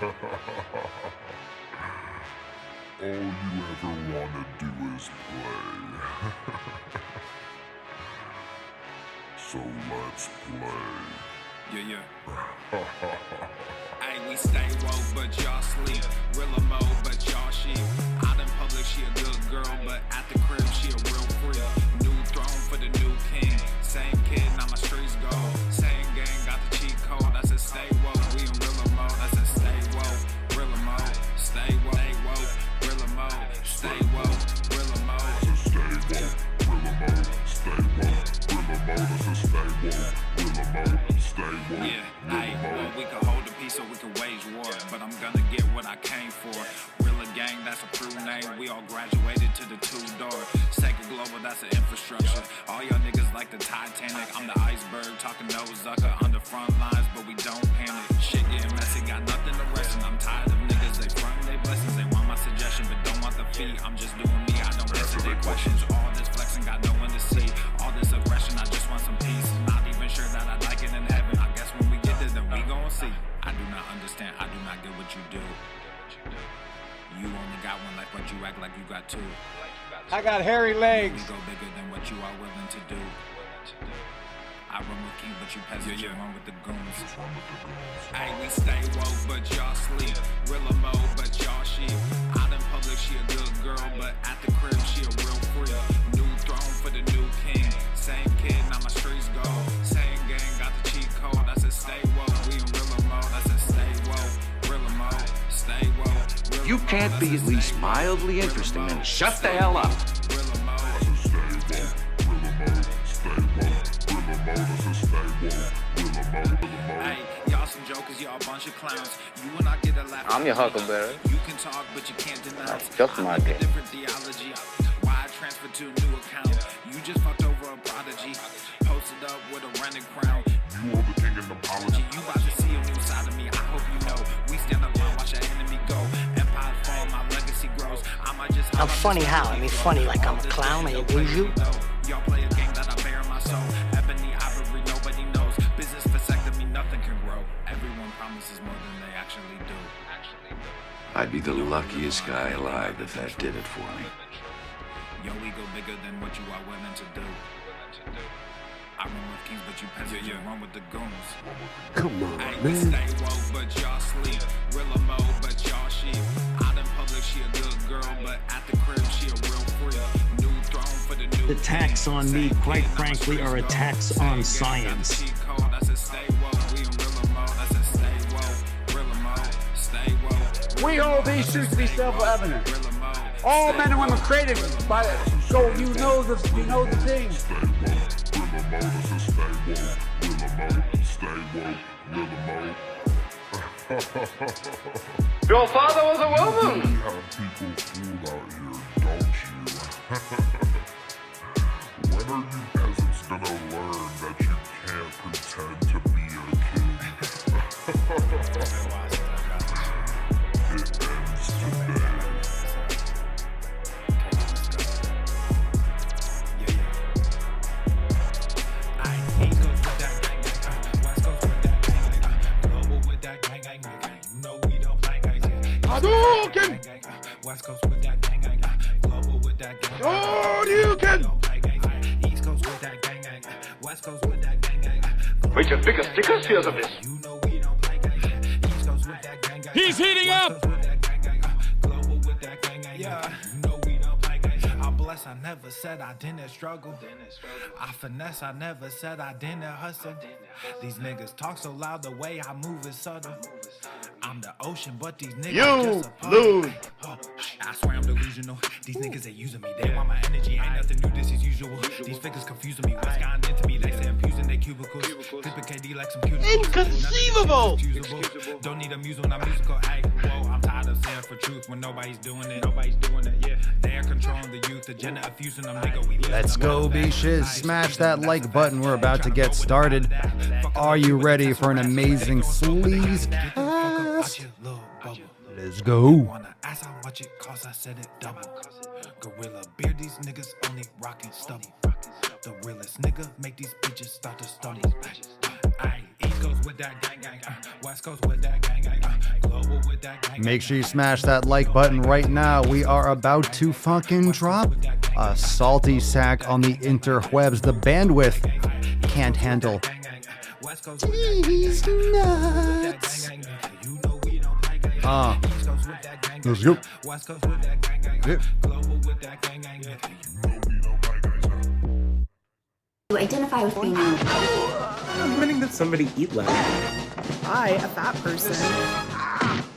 All you ever wanna do is play. So let's play. Yeah. Hey, we stay woke, but y'all sleep. Real mode, but y'all sheep. Out in public, she a good girl, but at the crib, she a real freak. New throne for the new king. Same kid, now my streets go. Same gang, got the cheat code. I said stay woke, we in real mode. I said stay woke, real mode. Stay woke, real mode. Stay woke, real mode. I said stay woke, real mode. Stay woke, real mode. I said stay woke, real mode. Stay woke. Yeah, hey, well, we can hold the peace or we can wage war, but I'm gonna get what I came for. Real gang, that's a true name. We all graduated to the two-door. Sacred Global, that's an infrastructure. All y'all niggas like the Titanic. I'm the iceberg, talking no Zucker on the front lines, but we don't panic. Shit getting messy, got nothing to rest in. I'm tired of niggas, they front they blessings. They want my suggestion, but don't want the fee. I'm just doing me, I don't answer their questions. All this flexing, got no one to see. All this aggression, I just want some peace. Not even sure that I like it in heaven. I guess when we get there, then we gon' see. I do not understand, I do not get what you do. You only got one life, but you act like you got two. I got hairy legs. You go bigger than what you are willing to do. I run with kings, but you peasants, you run with the goons. Hey, we stay woke, but y'all sleep. Real mode, but y'all sheep. Out in public, she a good girl, but at the crib, she a real freak. New throne for the new king. Same kid, now my streets go. Same gang, got the cheat code. I said stay woke, we in real mode. I said stay woke, real mode. Stay woke. If you can't be at least mildly interesting, then shut the hell up. Hey, y'all some jokers, y'all a bunch of clowns. You and I get a laugh. I'm your huckleberry. You can talk, but you can't denounce. That's just my game. Different theology. Why I transferred to a new account? You just fucked over a prodigy. Posted up with a rented crown. You are the king and apology. You about to see a new side of me. I hope you know. We stand up and watch our enemy go. Empire fall, my legacy grows. I might just. I'm funny how? I mean funny like I'm a clown, I abuse you. Y'all play a game that I bear in my soul. Ebony, ivory, nobody knows. Business vasectomy, nothing can grow. Everyone promises more than they actually do. I'd be the luckiest guy alive if that did it for me. Your ego bigger than what you are willing to do. I run with kings, but you peasants, you run with the goons. Come on, Hey, we stay woke, but y'all sleep. Real mode, but y'all sheep. Out in public, she a good girl, but at the crib, she a real freak. New throne for the new Attacks on me, quite frankly, are attacks on science. I said stay woke, we in real mode. I said stay woke, real mode. Stay woke. We hold these truths to be self-evident. Real mode. All men and women created by it. So you know the thing. Your father was a woman. You have people fooled out here, don't you? When are you peasants gonna learn that you can't pretend to be a king? It ends today. Hadouken! West Coast with that gang, global with that gang. Oh, you can! East Coast with that gang, West Coast with that gang. Wait, your biggest stickers? Here's a bit. You know we don't play gang. East Coast with that gang. He's heating up! Global with that gang, yeah. You know we don't play gang. I'm blessed, I never said I didn't struggle. I finesse, I never said I didn't hustle. These niggas talk so loud, the way I move is subtle. I'm the ocean, but these niggas just a puddle. lose. Oh, I swear I'm delusional. These niggas, they using me. They want my energy. Ain't nothing new, this is usual. These figures confusing me. What's gotten into me? They say I'm using their cubicles. Clipping KD like some cuticles. Inconceivable! Excusable. Don't need a muse when I'm musical. Ay, whoa, I'm tired of saying for truth when nobody's doing it. Yeah. They're controlling the youth. Agenda of fusing them, nigga. We Let's go, B-Shiz. Smash that like button. We're about to get started. Are you ready for an amazing sleaze? Let's go. Wanna ask how much it costs? I said it double. Gorilla beard, these niggas only rockin' stubble. The realest nigga make these bitches start to stumble. Ayy, Make sure you smash that like button right now. We are about to fucking drop a salty sack on the interwebs. The bandwidth can't handle these nuts. Let's go. You identify with being I'm demanding that somebody eat less. I, a fat person,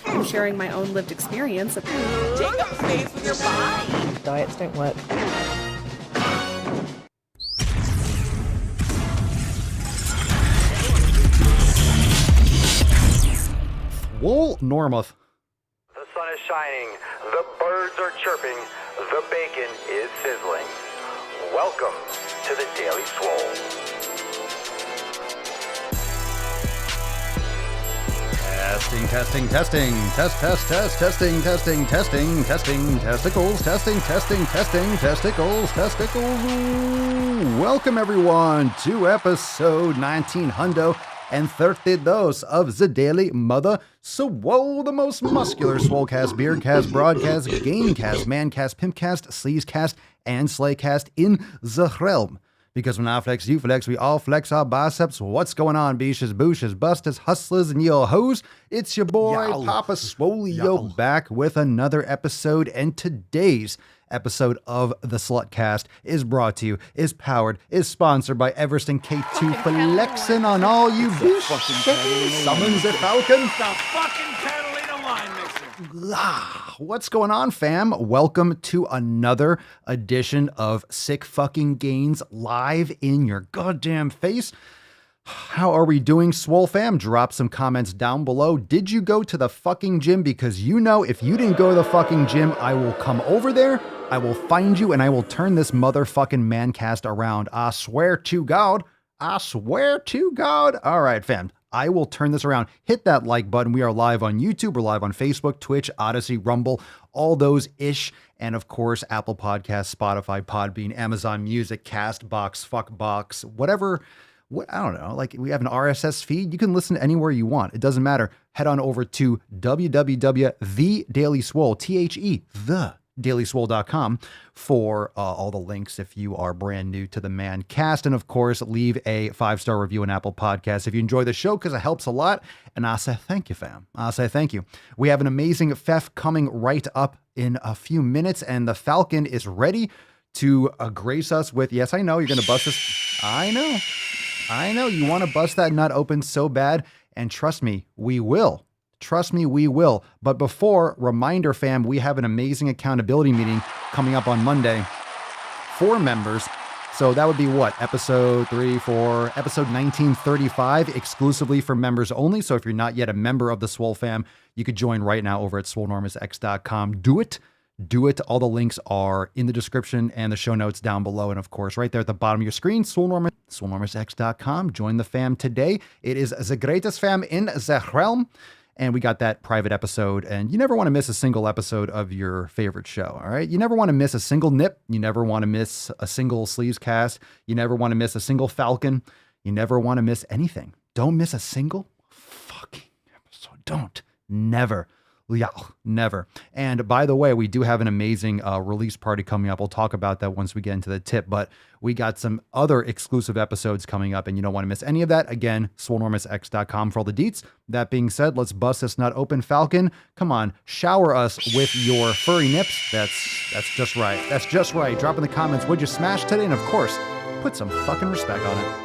am sharing my own lived experience. Take up space with your body. Diets don't work. Swole Normuth. The sun is shining, the birds are chirping, the bacon is sizzling. Welcome to the Daily Swole. Testing, testing, testing, testing, testicles, testicles. Ooh. Welcome everyone to episode 1932 of the Daily Mother Swole, the most muscular swolecast, beardcast, broadcast, gamecast, mancast, pimpcast, sleazecast, and slaycast in the realm. Because when I flex, you flex, we all flex our biceps. What's going on, beaches, booshes, busters, hustlers, and yo hoes? It's your boy, Papa Swolio, back with another episode. And today's episode of the Slutcast is brought to you, is powered, is sponsored by Everest and K2, flexing on all you beasties. Summons a falcon. The fucking Catalina wine mixer. What's going on, fam? Welcome to another edition of Sick Fucking Gains live in your goddamn face. How are we doing, Swole fam? Drop some comments down below. Did you go to the fucking gym? Because you know, if you didn't go to the fucking gym, I will come over there, I will find you, and I will turn this motherfucking mancast around. I swear to God. I swear to God. All right, fam. I will turn this around. Hit that like button. We are live on YouTube. We're live on Facebook, Twitch, Odyssey, Rumble, all those ish. And of course, Apple Podcasts, Spotify, Podbean, Amazon Music, Castbox, Fuckbox, whatever. I don't know. Like, we have an RSS feed. You can listen anywhere you want. It doesn't matter. Head on over to www.thedailyswole, thedailyswole.com for all the links if you are brand new to the Mancast. And of course, leave a 5-star review on Apple Podcasts if you enjoy the show, because it helps a lot. And I say thank you, fam. I say thank you. We have an amazing FEF coming right up in a few minutes, and the Falcon is ready to grace us with, yes, I know, you're going to bust this. I know you want to bust that nut open so bad. And trust me, we will. Trust me, we will. But before, reminder, fam, we have an amazing accountability meeting coming up on Monday for members. So that would be what? Episode 1935, exclusively for members only. So if you're not yet a member of the Swole fam, you could join right now over at swolenormousx.com. Do it. All the links are in the description and the show notes down below. And of course, right there at the bottom of your screen, swolenormousx.com. Join the fam today. It is the greatest fam in the realm. And we got that private episode. And you never want to miss a single episode of your favorite show, all right? You never want to miss a single nip. You never want to miss a single sleeves cast. You never want to miss a single Falcon. You never want to miss anything. Don't miss a single fucking episode. Don't. Never. Yeah, never. And by the way, we do have an amazing release party coming up. We'll talk about that once we get into the tip, but we got some other exclusive episodes coming up and you don't want to miss any of that. Again, swolenormousx.com for all the deets. That being said, let's bust this nut open, Falcon. Come on, shower us with your furry nips. That's just right. That's just right. Drop in the comments, would you smash today? And of course, put some fucking respect on it.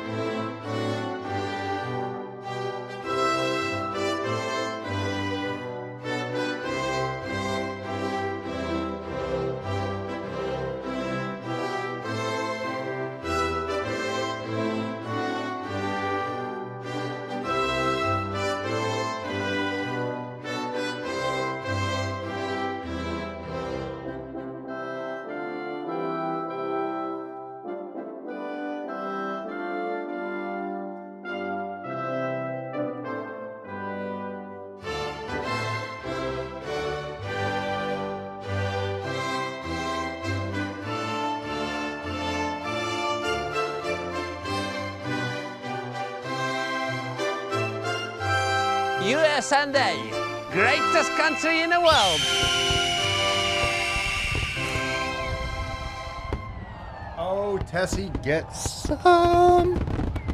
USA, greatest country in the world. Oh, Tessie, get some.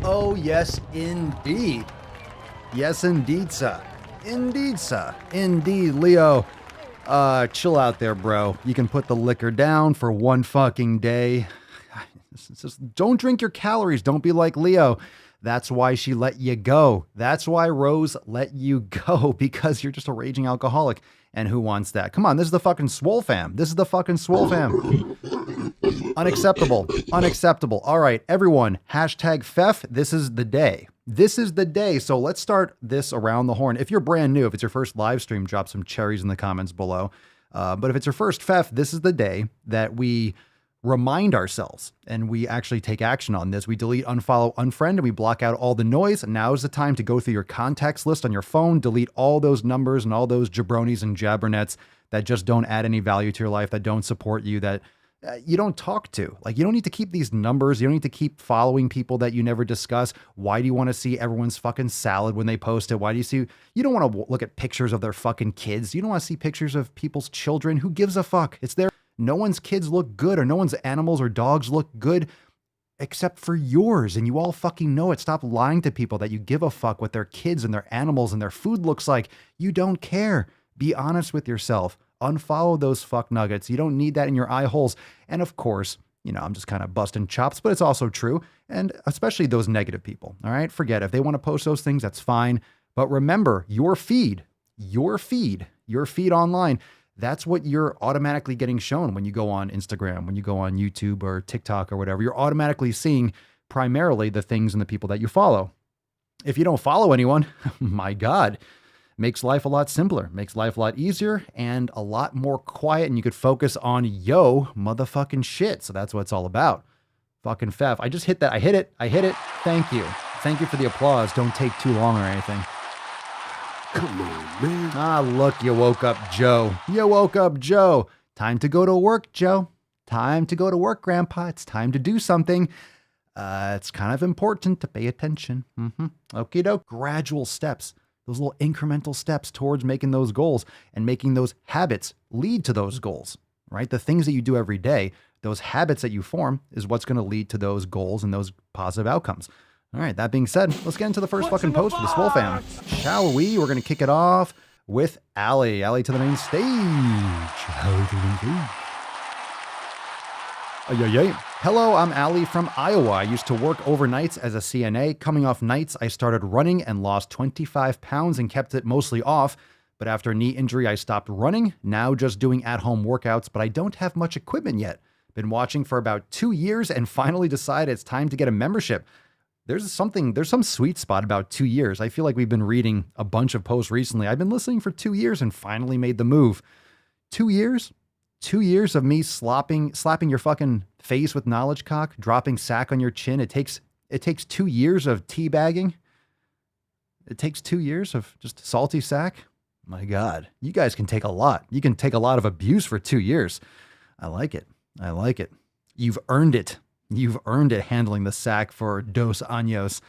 Oh, yes, indeed. Yes, indeed, sir. Indeed, sir. Indeed, Leo. Chill out there, bro. You can put the liquor down for one fucking day. Just don't drink your calories. Don't be like Leo. That's why she let you go. That's why Rose let you go, because you're just a raging alcoholic. And who wants that? Come on, this is the fucking Swole fam. This is the fucking Swole fam. Unacceptable. Unacceptable. All right, everyone. Hashtag Fef. This is the day. This is the day. So let's start this around the horn. If you're brand new, if it's your first live stream, drop some cherries in the comments below. But if it's your first Fef, this is the day that we remind ourselves and we actually take action on this. We delete, unfollow, unfriend, and we block out all the noise. Now is the time to go through your contacts list on your phone, delete all those numbers and all those jabronis and jabbernets that just don't add any value to your life, that don't support you, that you don't talk to. Like, you don't need to keep these numbers. You don't need to keep following people that you never discuss. Why do you want to see everyone's fucking salad when they post it? Why do you don't want to look at pictures of their fucking kids. You don't want to see pictures of people's children. Who gives a fuck? It's their, no one's kids look good, or no one's animals or dogs look good except for yours. And you all fucking know it. Stop lying to people that you give a fuck what their kids and their animals and their food looks like. You don't care. Be honest with yourself. Unfollow those fuck nuggets. You don't need that in your eye holes. And of course, you know, I'm just kind of busting chops, but it's also true. And especially those negative people. All right. Forget it. If they want to post those things, that's fine. But remember, your feed online, that's what you're automatically getting shown when you go on Instagram, when you go on YouTube or TikTok or whatever. You're automatically seeing primarily the things and the people that you follow. If you don't follow anyone, my God, makes life a lot simpler, makes life a lot easier and a lot more quiet, and you could focus on yo motherfucking shit. So that's what it's all about. Fucking Fef. I just hit that. I hit it. Thank you. Thank you for the applause. Don't take too long or anything. Come on, man. Ah, look, you woke up, Joe. You woke up, Joe. Time to go to work, Joe. Time to go to work, Grandpa. It's time to do something. It's kind of important to pay attention. Okie doke. Gradual steps. Those little incremental steps towards making those goals and making those habits lead to those goals, right? The things that you do every day, those habits that you form is what's going to lead to those goals and those positive outcomes. All right, that being said, let's get into the first fucking post for the Swole fam. Shall we? We're going to kick it off with Allie. Allie to the main stage. Allie to the main stage. Hello, I'm Allie from Iowa. I used to work overnights as a CNA. Coming off nights, I started running and lost 25 pounds and kept it mostly off. But after a knee injury, I stopped running. Now just doing at-home workouts, but I don't have much equipment yet. Been watching for about 2 years and finally decided it's time to get a membership. There's some sweet spot about 2 years. I feel like we've been reading a bunch of posts recently. I've been listening for 2 years and finally made the move. 2 years? 2 years of me slapping your fucking face with knowledge cock, dropping sack on your chin. It takes 2 years of teabagging. It takes 2 years of just salty sack. My God, you guys can take a lot. You can take a lot of abuse for 2 years. I like it. I like it. You've earned it. You've earned it handling the sack for 2 años.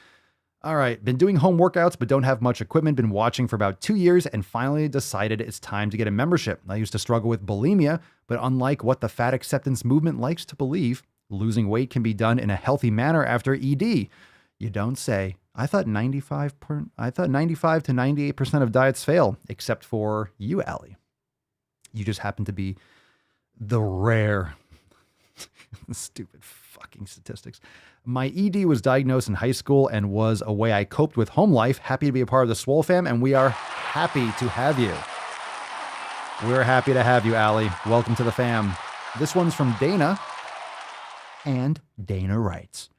All right, been doing home workouts, but don't have much equipment. Been watching for about 2 years and finally decided it's time to get a membership. I used to struggle with bulimia, but unlike what the fat acceptance movement likes to believe, losing weight can be done in a healthy manner after ED. You don't say. I thought 95 to 98% of diets fail, except for you, Allie. You just happen to be the rare, stupid fucking statistics. My ED was diagnosed in high school and was a way I coped with home life. Happy to be a part of the Swole fam, and we are happy to have you. We're happy to have you, Allie. Welcome to the fam. This one's from Dana, and Dana writes,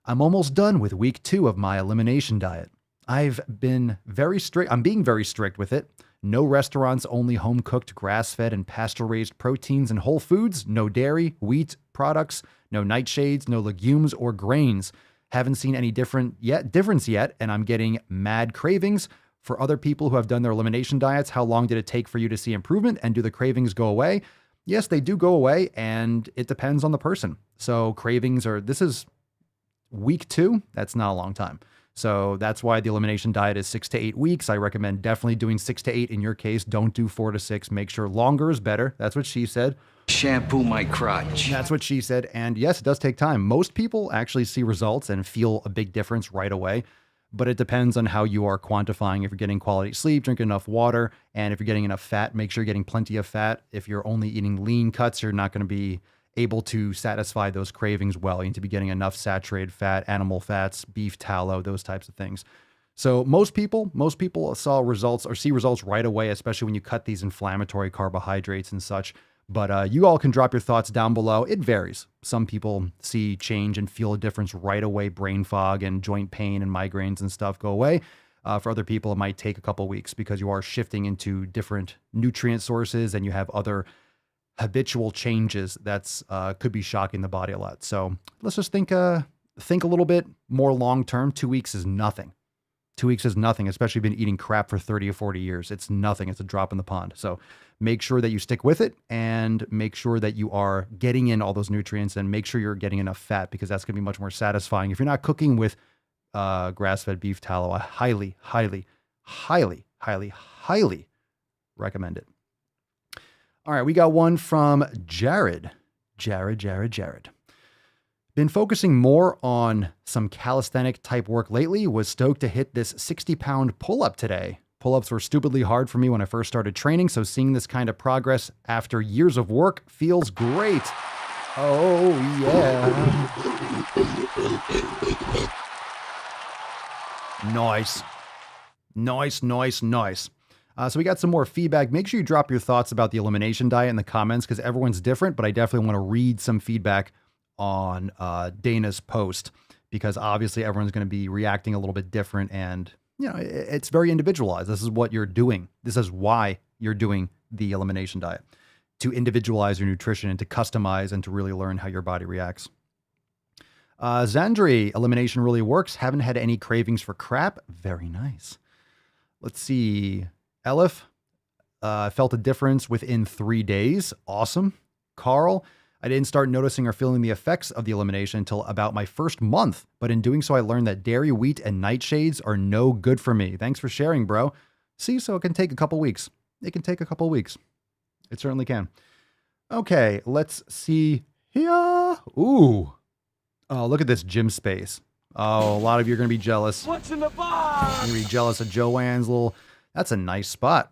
I'm almost done with week 2 of my elimination diet. I'm being very strict with it. No restaurants, only home-cooked, grass-fed, and pasture-raised proteins and whole foods. No dairy, wheat products, no nightshades, no legumes or grains. Haven't seen any difference yet, and I'm getting mad cravings. For other people who have done their elimination diets, how long did it take for you to see improvement? And do the cravings go away? Yes, they do go away, and it depends on the person. So cravings this is week 2. That's not a long time. So that's why the elimination diet is 6 to 8 weeks. I recommend definitely doing 6 to 8 in your case. Don't do 4 to 6. Make sure longer is better. That's what she said. Shampoo my crotch. That's what she said. And yes, it does take time. Most people actually see results and feel a big difference right away. But it depends on how you are quantifying. If you're getting quality sleep, drink enough water, and if you're getting enough fat, make sure you're getting plenty of fat. If you're only eating lean cuts, you're not going to be able to satisfy those cravings well. You need to be getting enough saturated fat, animal fats, beef tallow, those types of things. So most people saw results or see results right away, especially when you cut these inflammatory carbohydrates and such. But you all can drop your thoughts down below. It varies. Some people see change and feel a difference right away. Brain fog and joint pain and migraines and stuff go away. For other people, it might take a couple weeks because you are shifting into different nutrient sources and you have other habitual changes that's could be shocking the body a lot. So let's just think a little bit more long term. 2 weeks is nothing. 2 weeks is nothing, especially if you've been eating crap for 30 or 40 years. It's nothing. It's a drop in the pond. So make sure that you stick with it and make sure that you are getting in all those nutrients and make sure you're getting enough fat because that's going to be much more satisfying. If you're not cooking with grass-fed beef tallow, I highly, highly, highly, highly, highly recommend it. All right, we got one from Jared. Jared. Been focusing more on some calisthenic type work lately. Was stoked to hit this 60-pound pull-up today. Pull-ups were stupidly hard for me when I first started training, so seeing this kind of progress after years of work feels great. Oh, yeah. Nice. So we got some more feedback. Make sure you drop your thoughts about the elimination diet in the comments because everyone's different, but I definitely want to read some feedback on Dana's post because obviously everyone's going to be reacting a little bit different and, you know, it's very individualized. This is what you're doing. This is why you're doing the elimination diet, to individualize your nutrition and to customize and to really learn how your body reacts. Zandri, elimination really works. Haven't had any cravings for crap. Very nice. Let's see. Elif, felt a difference within 3 days. Awesome. Carl, I didn't start noticing or feeling the effects of the elimination until about my first month, but in doing so, I learned that dairy, wheat, and nightshades are no good for me. Thanks for sharing, bro. See, so it can take a couple weeks. It can take a couple weeks. It certainly can. Okay, let's see here. Ooh. Oh, look at this gym space. Oh, a lot of you are going to be jealous. What's in the box? You're going to be jealous of Joanne's little... That's a nice spot.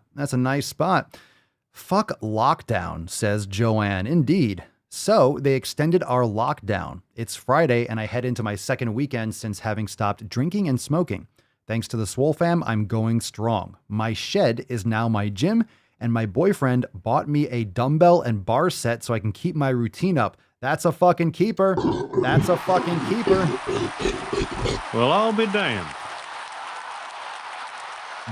Fuck lockdown, says Joanne. Indeed. So they extended our lockdown. It's Friday and I head into my second weekend since having stopped drinking and smoking. Thanks to the Swole fam, I'm going strong. My shed is now my gym and my boyfriend bought me a dumbbell and bar set so I can keep my routine up. That's a fucking keeper. Well, I'll be damned.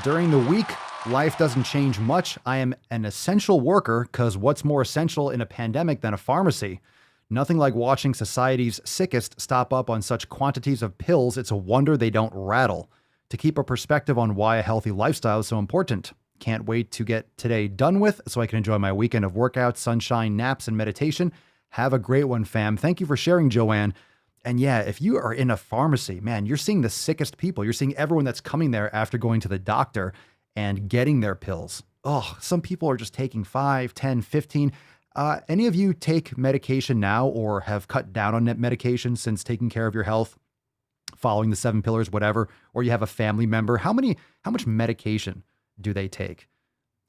During the week, life doesn't change much. I am an essential worker because what's more essential in a pandemic than a pharmacy? Nothing like watching society's sickest stop up on such quantities of pills. It's a wonder they don't rattle. To keep a perspective on why a healthy lifestyle is so important. Can't wait to get today done with so I can enjoy my weekend of workouts, sunshine, naps, and meditation. Have a great one, fam. Thank you for sharing, Joanne. And yeah, if you are in a pharmacy, man, you're seeing the sickest people. You're seeing everyone that's coming there after going to the doctor and getting their pills. Oh, some people are just taking 5, 10, 15. Any of you take medication now or have cut down on medication since taking care of your health, following the 7 pillars, whatever, or you have a family member? How much medication do they take?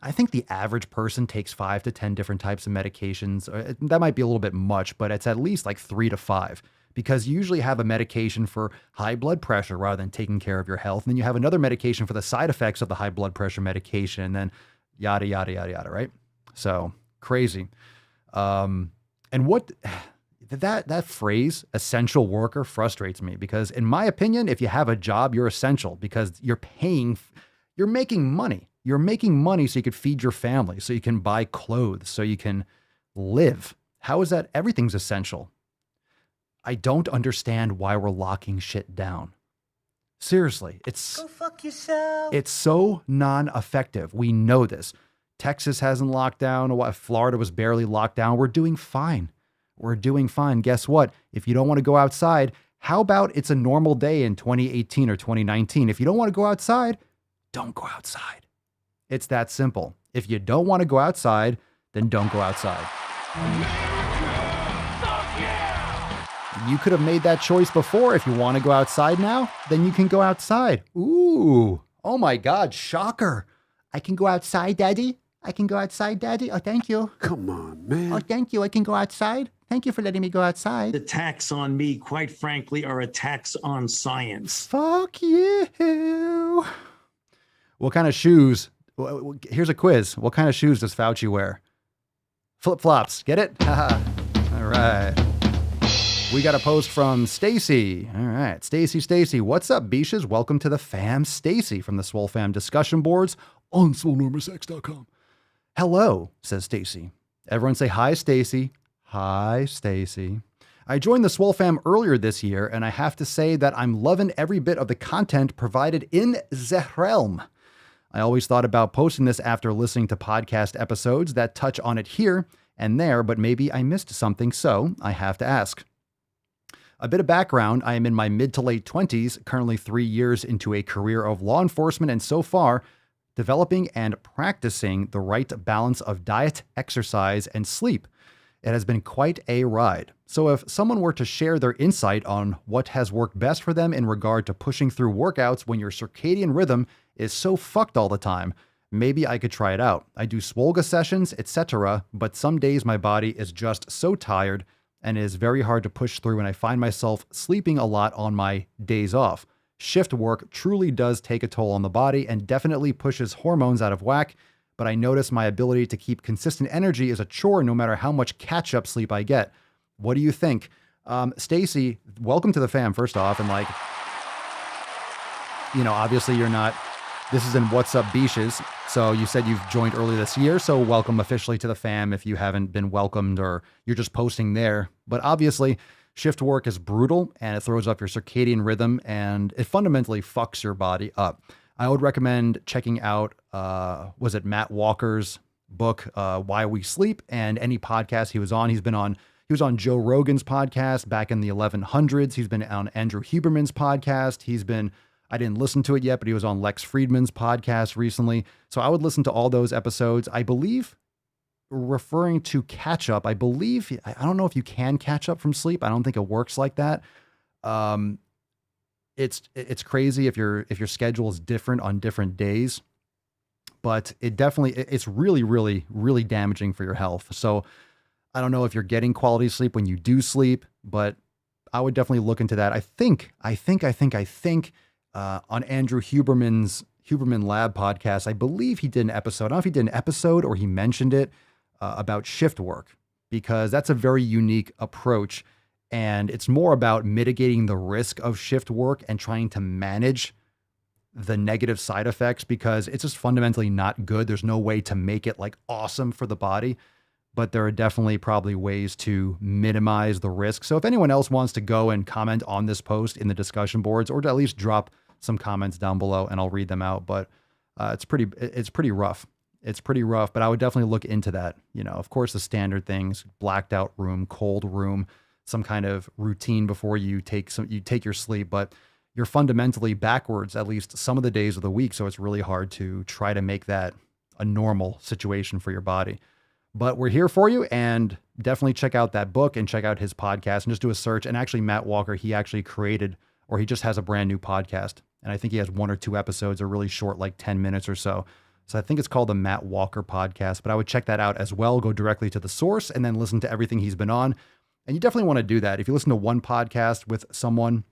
I think the average person takes 5 to 10 different types of medications. That might be a little bit much, but it's at least like 3 to 5 because you usually have a medication for high blood pressure rather than taking care of your health. And then you have another medication for the side effects of the high blood pressure medication and then yada, yada, yada, yada, right? So crazy. And what that phrase, essential worker, frustrates me because in my opinion, if you have a job, you're essential because you're making money. You're making money so you could feed your family, so you can buy clothes, so you can live. How is that? Everything's essential. I don't understand why we're locking shit down. Seriously, Go fuck yourself. It's so non-effective. We know this. Texas hasn't locked down. Florida was barely locked down. We're doing fine. Guess what? If you don't want to go outside, How about it's a normal day in 2018 or 2019? If you don't want to go outside, don't go outside. It's that simple. If you don't want to go outside, then don't go outside. You could have made that choice before. If you want to go outside now, then you can go outside. Ooh, oh my God, shocker. I can go outside, Daddy. I can go outside, Daddy. Oh, thank you. Come on, man. Oh, thank you. I can go outside. Thank you for letting me go outside. Attacks on me, quite frankly, are attacks on science. Fuck you. What kind of shoes? Here's a quiz. What kind of shoes does Fauci wear? Flip-flops. Get it? Haha. All right. We got a post from Stacy. All right. Stacy. What's up, Beaches? Welcome to the fam. Stacy from the Swole Fam discussion boards on SwoleNormousX.com. Hello, says Stacy. Everyone say hi, Stacy. Hi, Stacy. I joined the Swole Fam earlier this year, and I have to say that I'm loving every bit of the content provided in the realm. I always thought about posting this after listening to podcast episodes that touch on it here and there, but maybe I missed something, so I have to ask. A bit of background, I am in my mid to late 20s, currently 3 years into a career of law enforcement, and so far, developing and practicing the right balance of diet, exercise, and sleep. It has been quite a ride. So if someone were to share their insight on what has worked best for them in regard to pushing through workouts when your circadian rhythm is so fucked all the time, maybe I could try it out. I do Swolga sessions, etc., but some days my body is just so tired and it is very hard to push through, and I find myself sleeping a lot on my days off. Shift work truly does take a toll on the body and definitely pushes hormones out of whack, but I notice my ability to keep consistent energy is a chore no matter how much catch-up sleep I get. What do you think? Stacy, welcome to the fam, first off, and obviously you're not, this is in What's Up Beaches, so you said you've joined early this year, so welcome officially to the fam if you haven't been welcomed or you're just posting there. But obviously, shift work is brutal and it throws up your circadian rhythm and it fundamentally fucks your body up. I would recommend checking out, was it Matt Walker's book, Why We Sleep, and any podcast he was on. He was on Joe Rogan's podcast back in the 1100s. He's been on Andrew Huberman's podcast. I didn't listen to it yet, but he was on Lex Friedman's podcast recently. So I would listen to all those episodes. I believe, referring to catch up, I don't know if you can catch up from sleep. I don't think it works like that. It's crazy if your schedule is different on different days, but it's really, really, really damaging for your health. So I don't know if you're getting quality sleep when you do sleep, but I would definitely look into that. I think on Andrew Huberman's Huberman Lab podcast, I believe he did an episode. I don't know if he did an episode or he mentioned it about shift work, because that's a very unique approach. And it's more about mitigating the risk of shift work and trying to manage the negative side effects, because it's just fundamentally not good. There's no way to make it like awesome for the body, but there are definitely probably ways to minimize the risk. So if anyone else wants to go and comment on this post in the discussion boards, or to at least drop some comments down below and I'll read them out. But it's pretty rough. It's pretty rough, but I would definitely look into that. Of course, the standard things: blacked out room, cold room, some kind of routine before you take your sleep, but you're fundamentally backwards at least some of the days of the week. So it's really hard to try to make that a normal situation for your body. But we're here for you, and definitely check out that book and check out his podcast and just do a search. And actually, Matt Walker, he actually created, or he just has a brand new podcast. And I think he has 1 or 2 episodes, are really short, like 10 minutes or so. So I think it's called the Matt Walker podcast, but I would check that out as well. Go directly to the source and then listen to everything he's been on. And you definitely want to do that. If you listen to one podcast with someone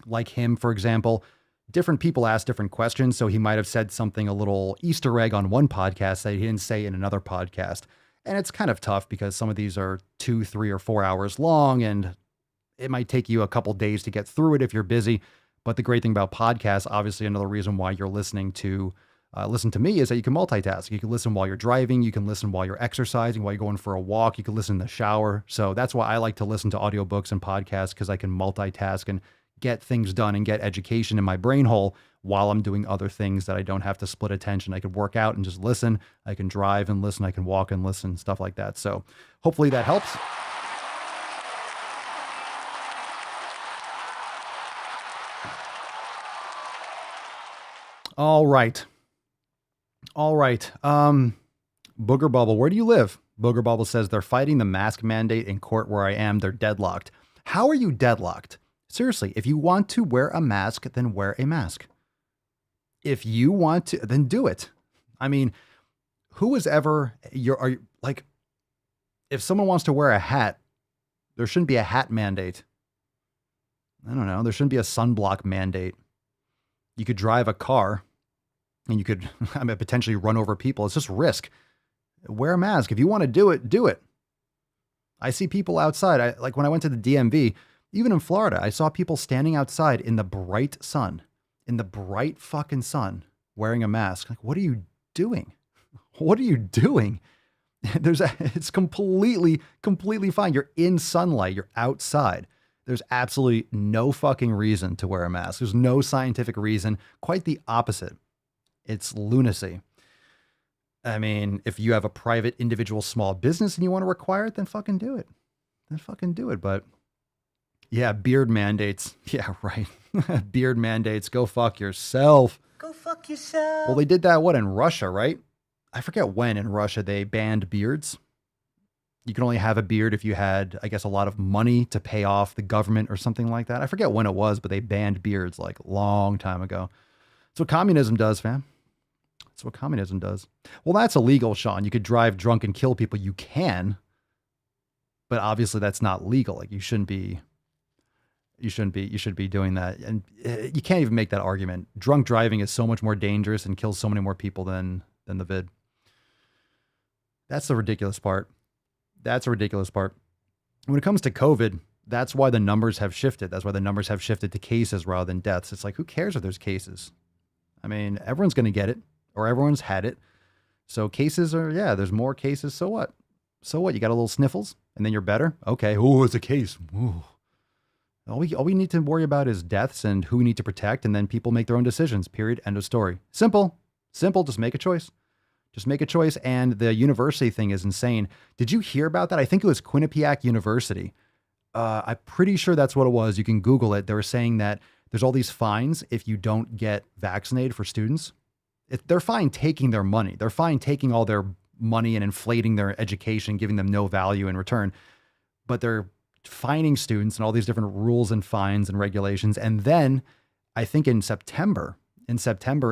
like him, for example, different people ask different questions. So he might have said something, a little Easter egg on one podcast that he didn't say in another podcast. And it's kind of tough because some of these are 2, 3, or 4 hours long, and it might take you a couple days to get through it if you're busy. But the great thing about podcasts, obviously another reason why you're listening to me, is that you can multitask. You can listen while you're driving. You can listen while you're exercising, while you're going for a walk. You can listen in the shower. So that's why I like to listen to audiobooks and podcasts, because I can multitask and get things done and get education in my brain hole while I'm doing other things that I don't have to split attention. I could work out and just listen. I can drive and listen. I can walk and listen, stuff like that. So hopefully that helps. All right. Booger Bubble, where do you live? Booger Bubble says they're fighting the mask mandate in court where I am. They're deadlocked. How are you deadlocked? Seriously, if you want to wear a mask, then wear a mask. If you want to, then do it. I mean, who is ever, if someone wants to wear a hat, there shouldn't be a hat mandate. I don't know. There shouldn't be a sunblock mandate. You could drive a car and you could potentially run over people. It's just risk. Wear a mask. If you want to do it, do it. I see people outside. Like when I went to the DMV, even in Florida, I saw people standing outside in the bright sun, in the bright fucking sun, wearing a mask. Like, what are you doing? What are you doing? It's completely fine. You're in sunlight. You're outside. There's absolutely no fucking reason to wear a mask. There's no scientific reason. Quite the opposite. It's lunacy. I mean, if you have a private, individual, small business and you want to require it, then fucking do it. But yeah, beard mandates. Yeah, right. Beard mandates. Go fuck yourself. Go fuck yourself. Well, they did that, in Russia, right? I forget when in Russia they banned beards. You can only have a beard if you had, I guess, a lot of money to pay off the government or something like that. I forget when it was, but they banned beards like a long time ago. That's what communism does, fam. That's what communism does. Well, that's illegal, Sean. You could drive drunk and kill people. You can, but obviously that's not legal. Like you shouldn't be doing that. And you can't even make that argument. Drunk driving is so much more dangerous and kills so many more people than the vid. That's the ridiculous part. When it comes to COVID, that's why the numbers have shifted. That's why the numbers have shifted to cases rather than deaths. It's like, who cares if there's cases? I mean, everyone's going to get it or everyone's had it. So cases there's more cases. So what? You got a little sniffles and then you're better. Okay. Oh, it's a case. Ooh. All we need to worry about is deaths and who we need to protect. And then people make their own decisions, period. End of story. Simple. Just make a choice. And the university thing is insane. Did you hear about that? I think it was Quinnipiac University. I'm pretty sure that's what it was. You can Google it. They were saying that there's all these fines if you don't get vaccinated for students. They're fine taking their money. They're fine taking all their money and inflating their education, giving them no value in return. But they're fining students and all these different rules and fines and regulations. And then I think in September,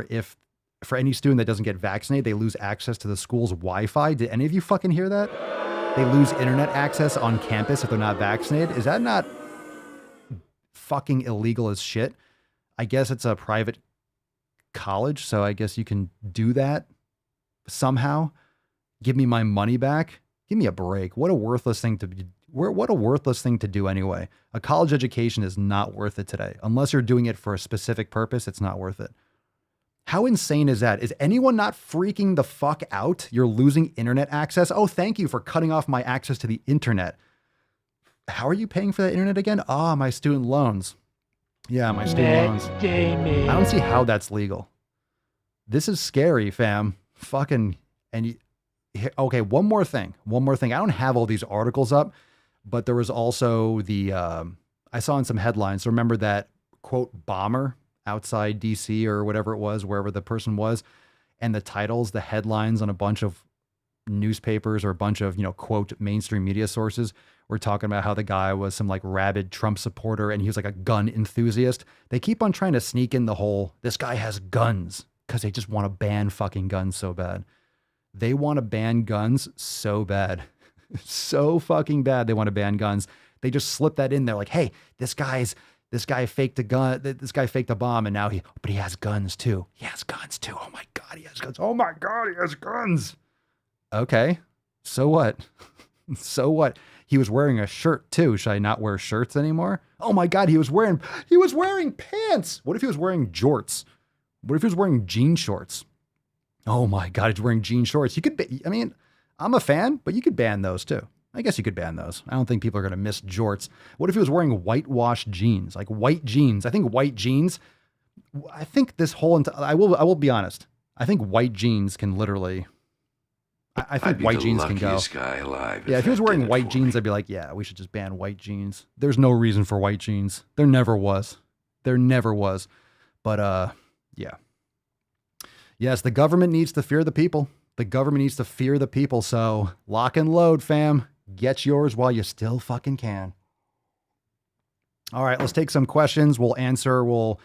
if for any student that doesn't get vaccinated, they lose access to the school's Wi-Fi. Did any of you fucking hear that? They lose internet access on campus if they're not vaccinated. Is that not fucking illegal as shit? I guess it's a private college, so I guess you can do that somehow. Give me my money back. Give me a break. What a worthless thing to do anyway. A college education is not worth it today. Unless you're doing it for a specific purpose, it's not worth it. How insane is that? Is anyone not freaking the fuck out? You're losing internet access. Oh, thank you for cutting off my access to the internet. How are you paying for that internet again? My student loans. Yeah, my student loans. I don't see how that's legal. This is scary, fam. Fucking, okay, one more thing. I don't have all these articles up, but there was also I saw in some headlines. So remember that quote bomber outside DC or whatever it was, wherever the person was, and the headlines on a bunch of newspapers or a bunch of, quote, mainstream media sources were talking about how the guy was some like rabid Trump supporter and he was like a gun enthusiast. They keep on trying to sneak in the whole, this guy has guns, because they just want to ban fucking guns so bad. They want to ban guns so bad. So fucking bad they want to ban guns. They just slip that in there like, hey, this guy faked a gun. This guy faked a bomb, and now but he has guns too. He has guns too. Oh my God, he has guns. Oh my God, he has guns. Okay, so what? So what? He was wearing a shirt too. Should I not wear shirts anymore? Oh my God, he was wearing pants. What if he was wearing jorts? What if he was wearing jean shorts? Oh my God, he's wearing jean shorts. I'm a fan, but you could ban those too. I guess you could ban those. I don't think people are going to miss jorts. What if he was wearing whitewashed jeans, like white jeans? I think white jeans, this whole I will be honest. I think white jeans can literally, I think white jeans can go. Guy alive yeah, if he was wearing white jeans, I'd be like, yeah, we should just ban white jeans. There's no reason for white jeans. There never was. But yeah. Yes, the government needs to fear the people. The government needs to fear the people. So lock and load, fam. Get yours while you still fucking can. All right, let's take some questions. I'll answer. We'll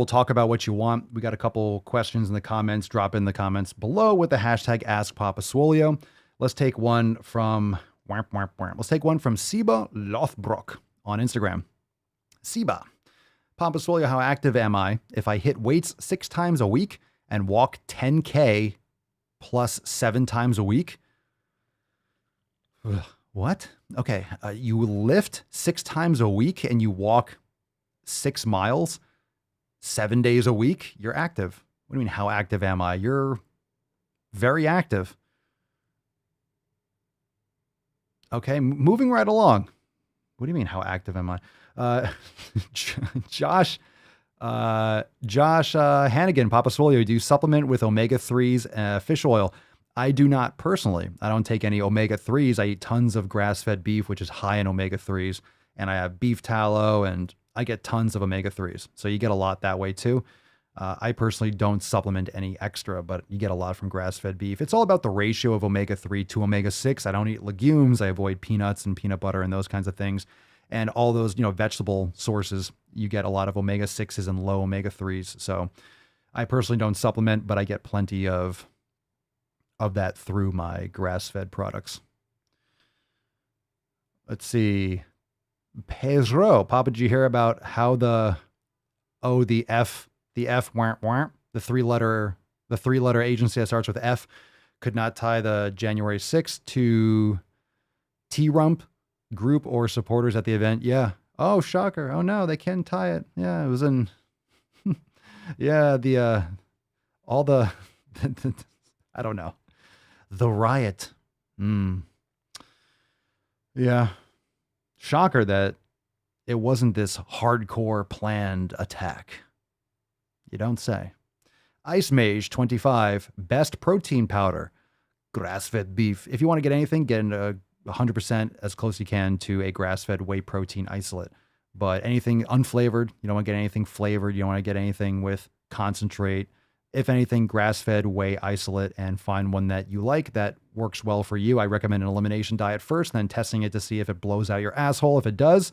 talk about what you want. We got a couple questions in the comments. Drop in the comments below with the hashtag AskPapaSwolio. Let's take one from Siba Lothbrook on Instagram. Siba, Papa Swolio, how active am I if I hit weights 6 times a week and walk 10K plus 7 times a week? What? Okay, you lift 6 times a week and you walk 6 miles 7 days a week? You're active. What do you mean, how active am I? You're very active. Okay, moving right along. What do you mean, how active am I? Josh Hannigan, Papa Swolio, do you supplement with omega-3s, fish oil? I do not personally. I don't take any omega-3s. I eat tons of grass-fed beef, which is high in omega-3s. And I have beef tallow, and I get tons of omega-3s. So you get a lot that way too. I personally don't supplement any extra, but you get a lot from grass-fed beef. It's all about the ratio of omega-3 to omega-6. I don't eat legumes. I avoid peanuts and peanut butter and those kinds of things. And all those, vegetable sources, you get a lot of omega-6s and low omega-3s. So I personally don't supplement, but I get plenty of that through my grass-fed products. Let's see. Pedro, Papa, did you hear about how the three-letter agency that starts with F could not tie the January 6th to T-Rump group or supporters at the event? Yeah. Oh, shocker. Oh no, they can't tie it. Yeah, it was in yeah, all the I don't know. The riot. Yeah. Shocker that it wasn't this hardcore planned attack. You don't say. Ice Mage 25, best protein powder, grass-fed beef. If you want to get anything, get 100% as close as you can to a grass-fed whey protein isolate. But anything unflavored, you don't want to get anything flavored. You don't want to get anything with concentrate. If anything, grass-fed whey isolate, and find one that you like that works well for you. I recommend an elimination diet first, then testing it to see if it blows out your asshole. If it does,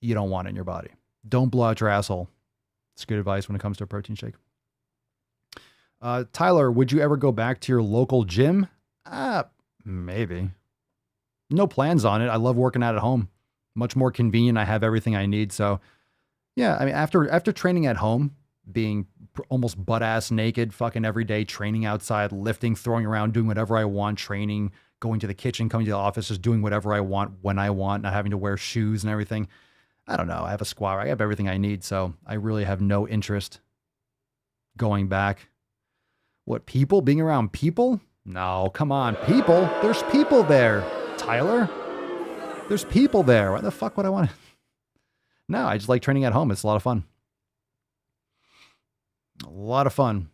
you don't want it in your body. Don't blow out your asshole. It's good advice when it comes to a protein shake. Tyler, would you ever go back to your local gym? Maybe. No plans on it. I love working out at home. Much more convenient. I have everything I need. So yeah, I mean, after training at home, being almost butt-ass naked, fucking every day, training outside, lifting, throwing around, doing whatever I want, training, going to the kitchen, coming to the office, just doing whatever I want when I want, not having to wear shoes and everything. I don't know. I have a squat. I have everything I need. So I really have no interest going back. What, people? Being around people? No, come on. People? There's people there, Tyler. There's people there. Why the fuck would I want to? No, I just like training at home. It's a lot of fun. A lot of fun.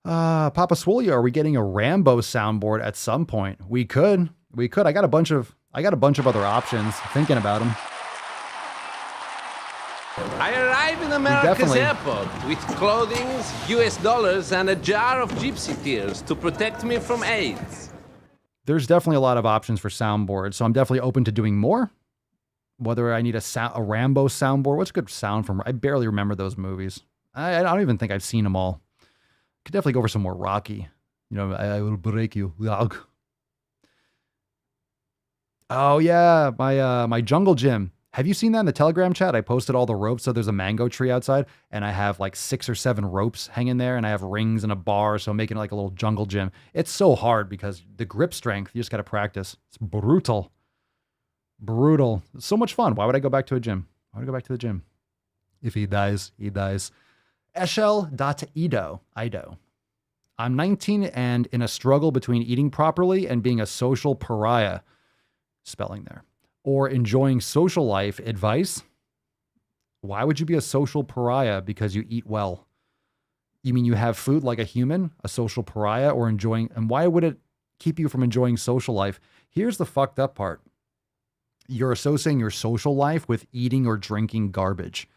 Papa Swolio, are we getting a Rambo soundboard at some point? We could. I got a bunch of other options. Thinking about them. I arrive in America's airport with clothing, US dollars, and a jar of gypsy tears to protect me from AIDS. There's definitely a lot of options for soundboards, so I'm definitely open to doing more. Whether I need a Rambo soundboard. What's a good sound from? I barely remember those movies. I don't even think I've seen them all. Could definitely go for some more Rocky. I will break you. Oh yeah, my jungle gym. Have you seen that in the Telegram chat? I posted all the ropes. So there's a mango tree outside, and I have like 6 or 7 ropes hanging there, and I have rings and a bar. So I'm making it like a little jungle gym. It's so hard because the grip strength, you just got to practice. It's brutal. It's so much fun. Why would I go back to a gym? Why would I go back to the gym? If he dies, he dies. Ido. I'm 19 and in a struggle between eating properly and being a social pariah. Spelling there. Or enjoying social life. Advice? Why would you be a social pariah because you eat well? You mean you have food like a human, a social pariah, or enjoying? And why would it keep you from enjoying social life? Here's the fucked up part. You're associating your social life with eating or drinking garbage.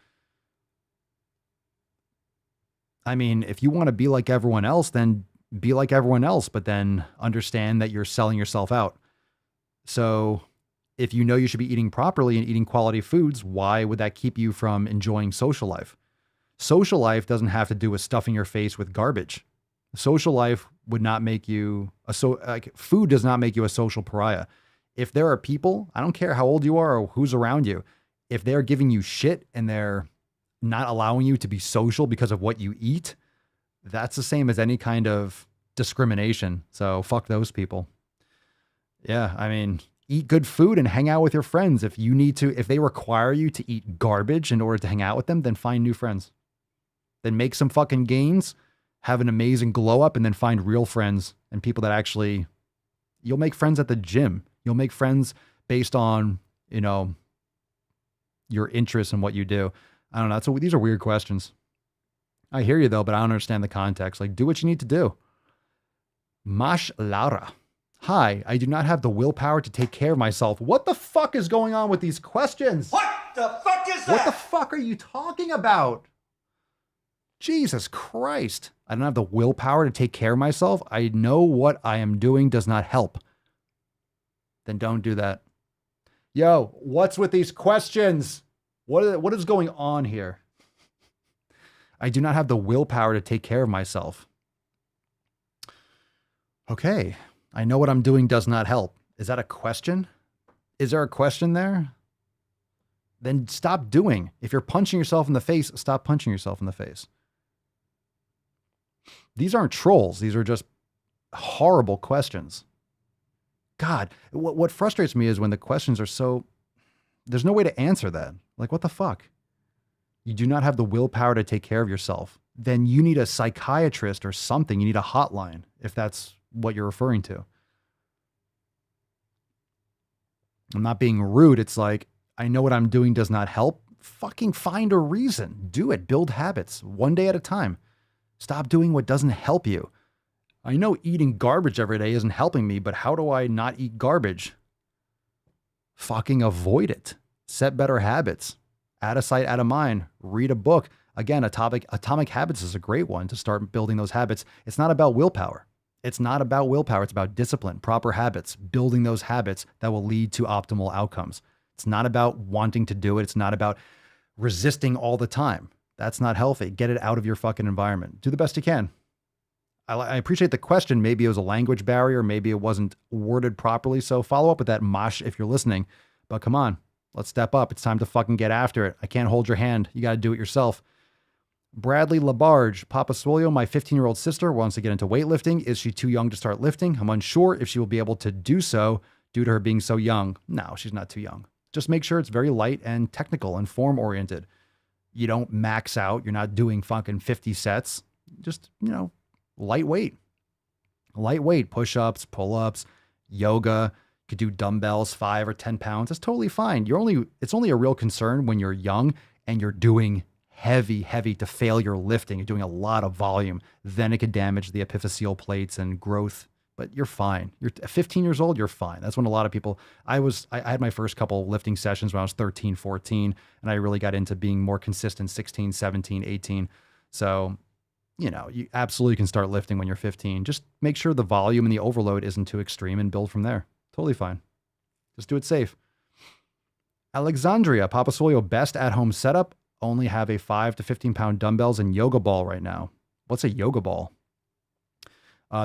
I mean, if you want to be like everyone else, then be like everyone else, but then understand that you're selling yourself out. So if you know you should be eating properly and eating quality foods, why would that keep you from enjoying social life? Social life doesn't have to do with stuffing your face with garbage. Social life would not make you food does not make you a social pariah. If there are people, I don't care how old you are or who's around you, if they're giving you shit and they're not allowing you to be social because of what you eat, that's the same as any kind of discrimination. So fuck those people. Yeah, I mean, eat good food and hang out with your friends. If they require you to eat garbage in order to hang out with them, then find new friends. Then make some fucking gains, have an amazing glow up, and then find real friends and people that actually, you'll make friends at the gym. You'll make friends based on, your interests and what you do. I don't know. These are weird questions. I hear you though, but I don't understand the context. Like, do what you need to do. Mash Lara. Hi, I do not have the willpower to take care of myself. What the fuck is going on with these questions? What the fuck is that? What the fuck are you talking about? Jesus Christ. I don't have the willpower to take care of myself. I know what I am doing does not help. Then don't do that. Yo, what's with these questions? What is going on here? I do not have the willpower to take care of myself. Okay. I know what I'm doing does not help. Is that a question? Is there a question there? Then stop doing. If you're punching yourself in the face, stop punching yourself in the face. These aren't trolls. These are just horrible questions. God, what frustrates me is when the questions are there's no way to answer that. Like, what the fuck? You do not have the willpower to take care of yourself. Then you need a psychiatrist or something. You need a hotline if that's what you're referring to. I'm not being rude. It's like, I know what I'm doing does not help. Fucking find a reason. Do it. Build habits one day at a time. Stop doing what doesn't help you. I know eating garbage every day isn't helping me, but how do I not eat garbage? Fucking avoid it. Set better habits. Out of sight, out of mind. Read a book. Again, Atomic Habits is a great one to start building those habits. It's not about willpower. It's not about willpower. It's about discipline, proper habits, building those habits that will lead to optimal outcomes. It's not about wanting to do it. It's not about resisting all the time. That's not healthy. Get it out of your fucking environment. Do the best you can. I appreciate the question. Maybe it was a language barrier. Maybe it wasn't worded properly. So follow up with that, Mosh, if you're listening. But come on, let's step up. It's time to fucking get after it. I can't hold your hand. You got to do it yourself. Bradley Labarge, Papa Swole, my 15-year-old sister wants to get into weightlifting. Is she too young to start lifting? I'm unsure if she will be able to do so due to her being so young. No, she's not too young. Just make sure it's very light and technical and form-oriented. You don't max out. You're not doing fucking 50 sets. Just, lightweight, push-ups, pull-ups, yoga. You could do dumbbells, 5 or 10 pounds. That's totally fine. It's only a real concern when you're young and you're doing heavy to failure lifting. You're doing a lot of volume. Then it could damage the epiphyseal plates and growth, but you're fine. You're 15 years old. You're fine. That's when a lot of people, I had my first couple lifting sessions when I was 13, 14, and I really got into being more consistent 16, 17, 18. So, you absolutely can start lifting when you're 15. Just make sure the volume and the overload isn't too extreme and build from there. Totally fine. Just do it safe. Alexandria, Papa Swole, best at-home setup. Only have a 5 to 15 pound dumbbells and yoga ball right now. What's a yoga ball?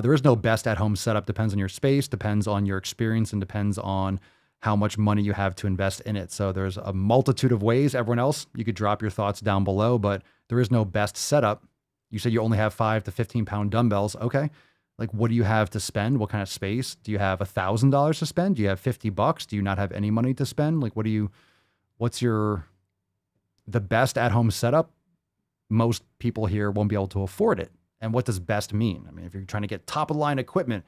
There is no best at-home setup. Depends on your space, depends on your experience, and depends on how much money you have to invest in it. So there's a multitude of ways. Everyone else, you could drop your thoughts down below, but there is no best setup. You said you only have 5 to 15 pound dumbbells. Okay. Like, what do you have to spend? What kind of space? Do you have $1,000 to spend? Do you have $50? Do you not have any money to spend? Like, what's the best at-home setup? Most people here won't be able to afford it. And what does best mean? I mean, if you're trying to get top-of-the-line equipment,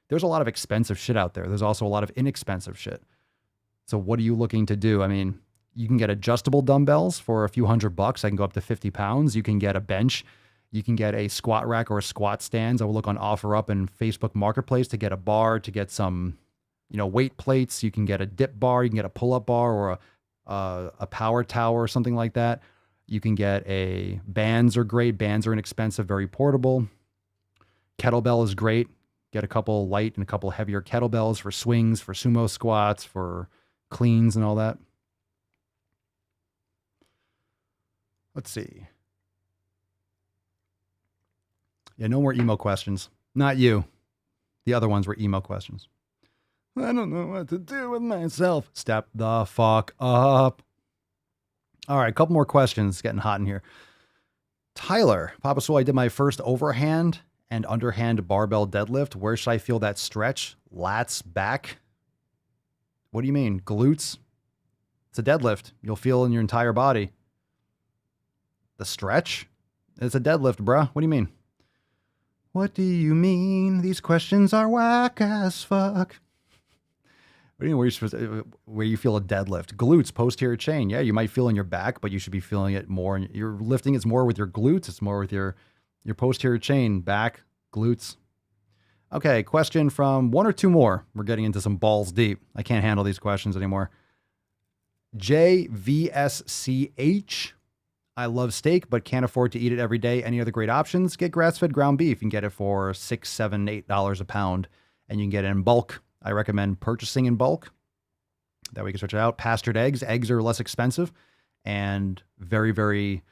there's a lot of expensive shit out there. There's also a lot of inexpensive shit. So what are you looking to do? I mean, you can get adjustable dumbbells for a few $100. I can go up to 50 pounds. You can get a bench. You can get a squat rack or a squat stands. I will look on OfferUp and Facebook Marketplace to get a bar, to get some, weight plates. You can get a dip bar. You can get a pull-up bar or a power tower or something like that. You can get bands are great. Bands are inexpensive, very portable. Kettlebell is great. Get a couple light and a couple heavier kettlebells for swings, for sumo squats, for cleans and all that. Let's see. Yeah, no more emo questions. Not you. The other ones were emo questions. I don't know what to do with myself. Step the fuck up. All right, a couple more questions. It's getting hot in here. Tyler, Papa Swole, I did my first overhand and underhand barbell deadlift. Where should I feel that stretch? Lats, back? What do you mean? Glutes? It's a deadlift. You'll feel in your entire body. The stretch? It's a deadlift, bruh. What do you mean? What do you mean? These questions are whack as fuck. What do you mean where you feel a deadlift? Glutes, posterior chain. Yeah, you might feel in your back, but you should be feeling it more. You're lifting it's more with your glutes. It's more with your posterior chain, back, glutes. Okay, question from one or two more. We're getting into some balls deep. I can't handle these questions anymore. JVSCH. I love steak, but can't afford to eat it every day. Any other great options? Get grass-fed ground beef. You can get it for $6, $7, $8 a pound, and you can get it in bulk. I recommend purchasing in bulk. That way you can stretch it out. Pastured eggs. Eggs are less expensive and very, very,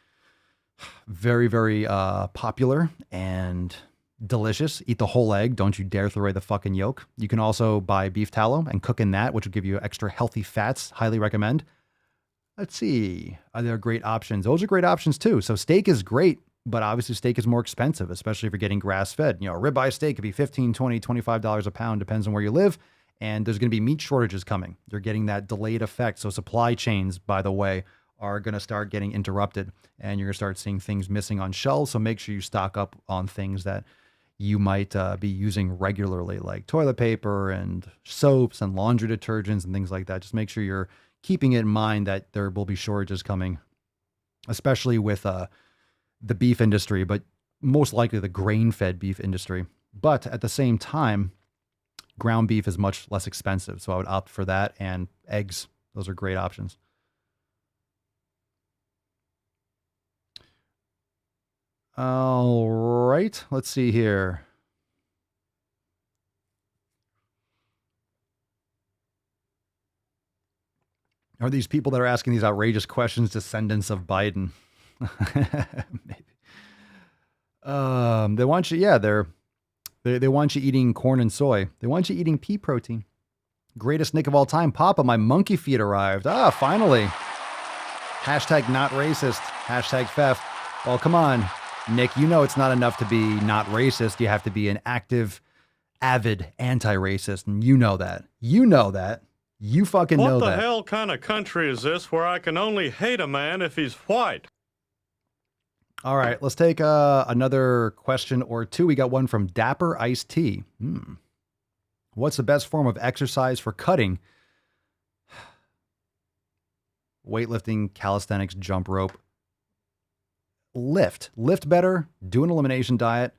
very, very popular and delicious. Eat the whole egg. Don't you dare throw away the fucking yolk. You can also buy beef tallow and cook in that, which will give you extra healthy fats. Highly recommend. Let's see. Are there great options? Those are great options too. So steak is great, but obviously steak is more expensive, especially if you're getting grass-fed. You know, a ribeye steak could be $15, $20, $25 a pound, depends on where you live. And there's going to be meat shortages coming. You're getting that delayed effect. So supply chains, by the way, are going to start getting interrupted, and you're going to start seeing things missing on shelves. So make sure you stock up on things that you might be using regularly, like toilet paper and soaps and laundry detergents and things like that. Just make sure you're keeping it in mind that there will be shortages coming, especially with the beef industry, but most likely the grain-fed beef industry. But at the same time, ground beef is much less expensive. So I would opt for that, and eggs. Those are great options. All right, let's see here. Are these people that are asking these outrageous questions descendants of Biden? Maybe. They want you, yeah, they want you eating corn and soy. They want you eating pea protein. Greatest Nick of all time. Papa, my monkey feet arrived. Ah, finally. Hashtag not racist. Hashtag Fef. Well, come on, Nick, you know it's not enough to be not racist. You have to be an active, avid anti-racist. And you know that. You know that. You fucking know that. What the hell kind of country is this where I can only hate a man if he's white? All right, let's take another question or two. We got one from Dapper Iced Tea. What's the best form of exercise for cutting? Weightlifting, calisthenics, jump rope. Lift better, do an elimination diet,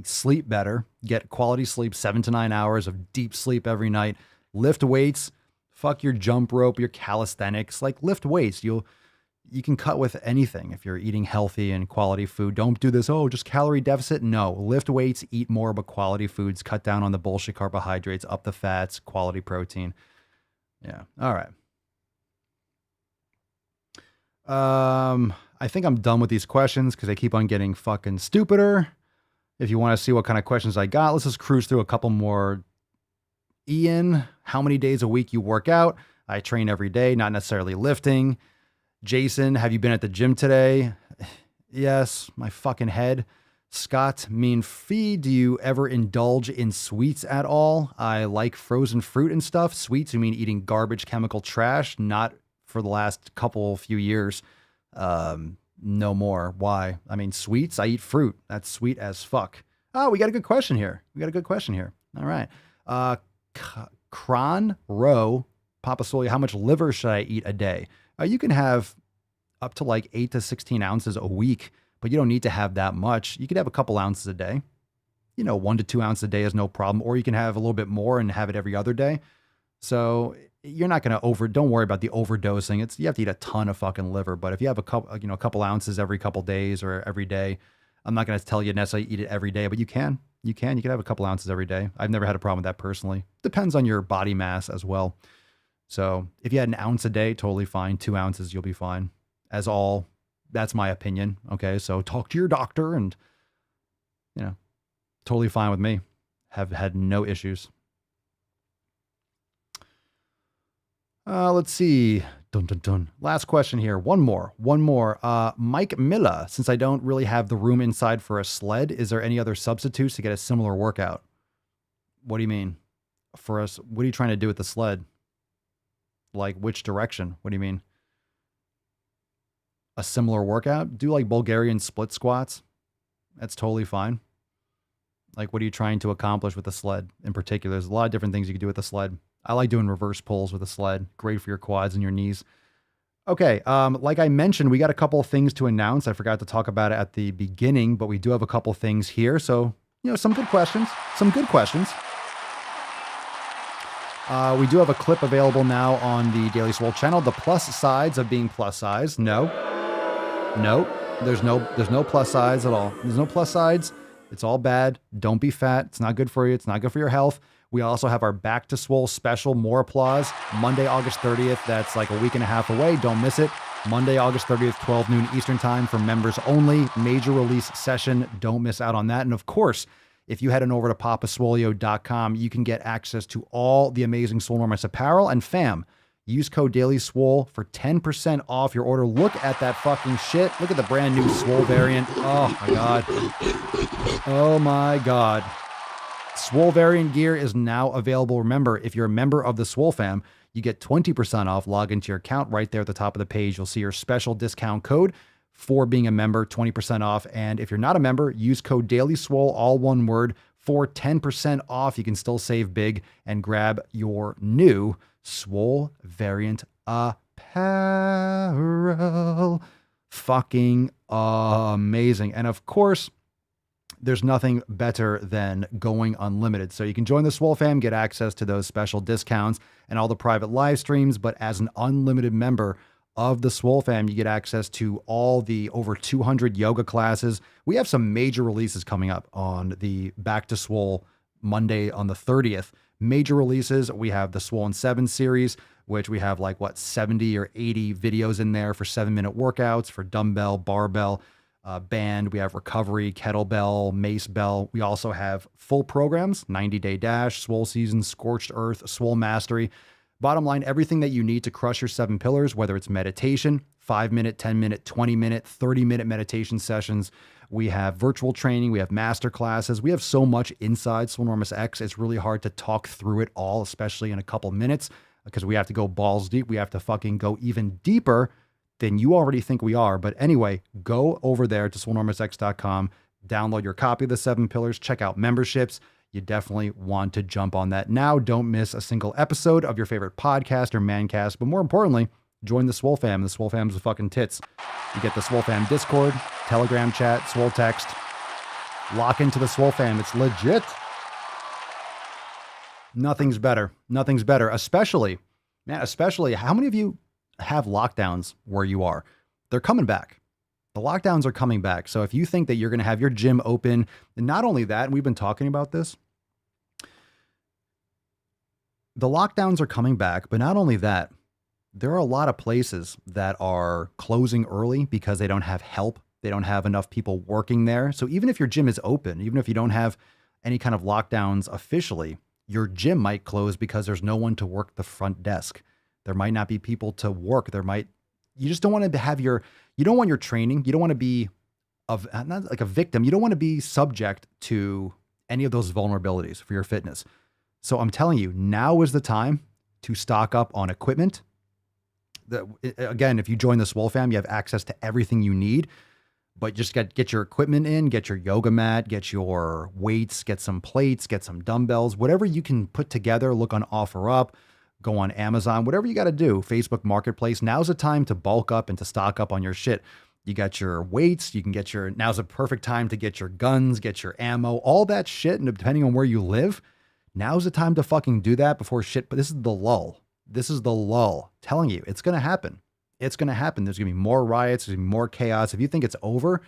sleep better, get quality sleep, 7 to 9 hours of deep sleep every night. Lift weights, fuck your jump rope, your calisthenics, like lift weights. You can cut with anything if you're eating healthy and quality food. Don't do this, just calorie deficit. No, lift weights, eat more but quality foods, cut down on the bullshit carbohydrates, up the fats, quality protein. Yeah, all right. I think I'm done with these questions because they keep on getting fucking stupider. If you want to see what kind of questions I got, let's just cruise through a couple more. Ian, how many days a week you work out? I train every day, not necessarily lifting. Jason, have you been at the gym today? Yes, my fucking head. Scott, fee, do you ever indulge in sweets at all? I like frozen fruit and stuff. Sweets, you mean eating garbage, chemical trash? Not for the last few years. No more. Why? I mean, sweets, I eat fruit. That's sweet as fuck. Oh, we got a good question here. All right. Kron Row, Papa Swole, how much liver should I eat a day? You can have up to like 8 to 16 ounces a week, but you don't need to have that much. You could have a couple ounces a day. 1 to 2 ounces a day is no problem. Or you can have a little bit more and have it every other day. So you're not going to don't worry about the overdosing. You have to eat a ton of fucking liver, but if you have a couple ounces every couple days or every day, I'm not going to tell you necessarily eat it every day, but you can have a couple ounces every day. I've never had a problem with that personally. Depends on your body mass as well. So if you had an ounce a day, totally fine. 2 ounces, you'll be fine. That's my opinion. Okay. So talk to your doctor and, totally fine with me. Have had no issues. Let's see. Dun, dun, dun. Last question here. One more. Mike Miller, since I don't really have the room inside for a sled, is there any other substitutes to get a similar workout? What do you mean? For us, what are you trying to do with the sled? Like which direction? What do you mean? A similar workout? Do like Bulgarian split squats. That's totally fine. Like, what are you trying to accomplish with the sled in particular? There's a lot of different things you can do with the sled. I like doing reverse pulls with a sled. Great for your quads and your knees. Okay, like I mentioned, we got a couple of things to announce. I forgot to talk about it at the beginning, but we do have a couple things here. So, some good questions. We do have a clip available now on the Daily Swole channel. The plus sides of being plus size. No, there's no plus sides at all. There's no plus sides. It's all bad. Don't be fat. It's not good for you. It's not good for your health. We also have our Back to Swole special, More Applause, Monday, August 30th. That's like a week and a half away. Don't miss it. Monday, August 30th, 12 noon Eastern time for members only. Major release session. Don't miss out on that. And of course, if you head on over to papaswolio.com, you can get access to all the amazing Swolenormous apparel. And fam, use code DAILYSWOLE for 10% off your order. Look at that fucking shit. Look at the brand new Swole variant. Oh my God. Oh my God. Swole variant gear is now available. Remember, if you're a member of the Swole fam, you get 20% off. Log into your account right there at the top of the page. You'll see your special discount code for being a member, 20% off. And if you're not a member, use code DAILYSWOLE, all one word, for 10% off. You can still save big and grab your new Swole variant apparel. Fucking amazing. And of course, there's nothing better than going unlimited. So you can join the Swole fam, get access to those special discounts and all the private live streams. But as an unlimited member of the Swole fam, you get access to all the over 200 yoga classes. We have some major releases coming up on the Back to Swole Monday on the 30th. Major releases. We have the Swollen 7 series, which we have 70 or 80 videos in there for 7-minute workouts for dumbbell, barbell, band. We have recovery, kettlebell, mace bell. We also have full programs, 90-day dash, Swole season, scorched earth, Swole mastery. Bottom line, everything that you need to crush your 7 pillars, whether it's meditation, 5-minute, 10-minute, 20-minute, 30-minute meditation sessions. We have virtual training. We have master classes. We have so much inside Swolenormous X. It's really hard to talk through it all, especially in a couple minutes, because we have to go balls deep. We have to fucking go even deeper than you already think we are. But anyway, go over there to swolenormousx.com, download your copy of the 7 pillars, check out memberships. You definitely want to jump on that now. Don't miss a single episode of your favorite podcast or mancast. But more importantly, join the Swole fam. The Swole fam's the fucking tits. You get the Swole fam Discord, Telegram chat, Swole text. Lock into the Swole fam. It's legit. Nothing's better. Nothing's better. Especially, how many of you have lockdowns where you are? They're coming back. The lockdowns are coming back. So if you think that you're going to have your gym open, and not only that, and we've been talking about this, the lockdowns are coming back, but not only that, there are a lot of places that are closing early because they don't have help. They don't have enough people working there. So even if your gym is open, even if you don't have any kind of lockdowns officially, your gym might close because there's no one to work the front desk. There might not be people to work. You just don't want to have you don't want your training. You don't want to be not like a victim. You don't want to be subject to any of those vulnerabilities for your fitness. So I'm telling you, now is the time to stock up on equipment. Again, if you join the Swole fam, you have access to everything you need, but just get your equipment in, get your yoga mat, get your weights, get some plates, get some dumbbells, whatever you can put together, look on OfferUp, go on Amazon, whatever you got to do, Facebook Marketplace. Now's the time to bulk up and to stock up on your shit. You got your weights, now's a perfect time to get your guns, get your ammo, all that shit. And depending on where you live, Now's the time to fucking do that before shit. But this is the lull. This is the lull. Telling you, it's going to happen. It's going to happen. There's going to be more riots. There's going to be more chaos. If you think it's over,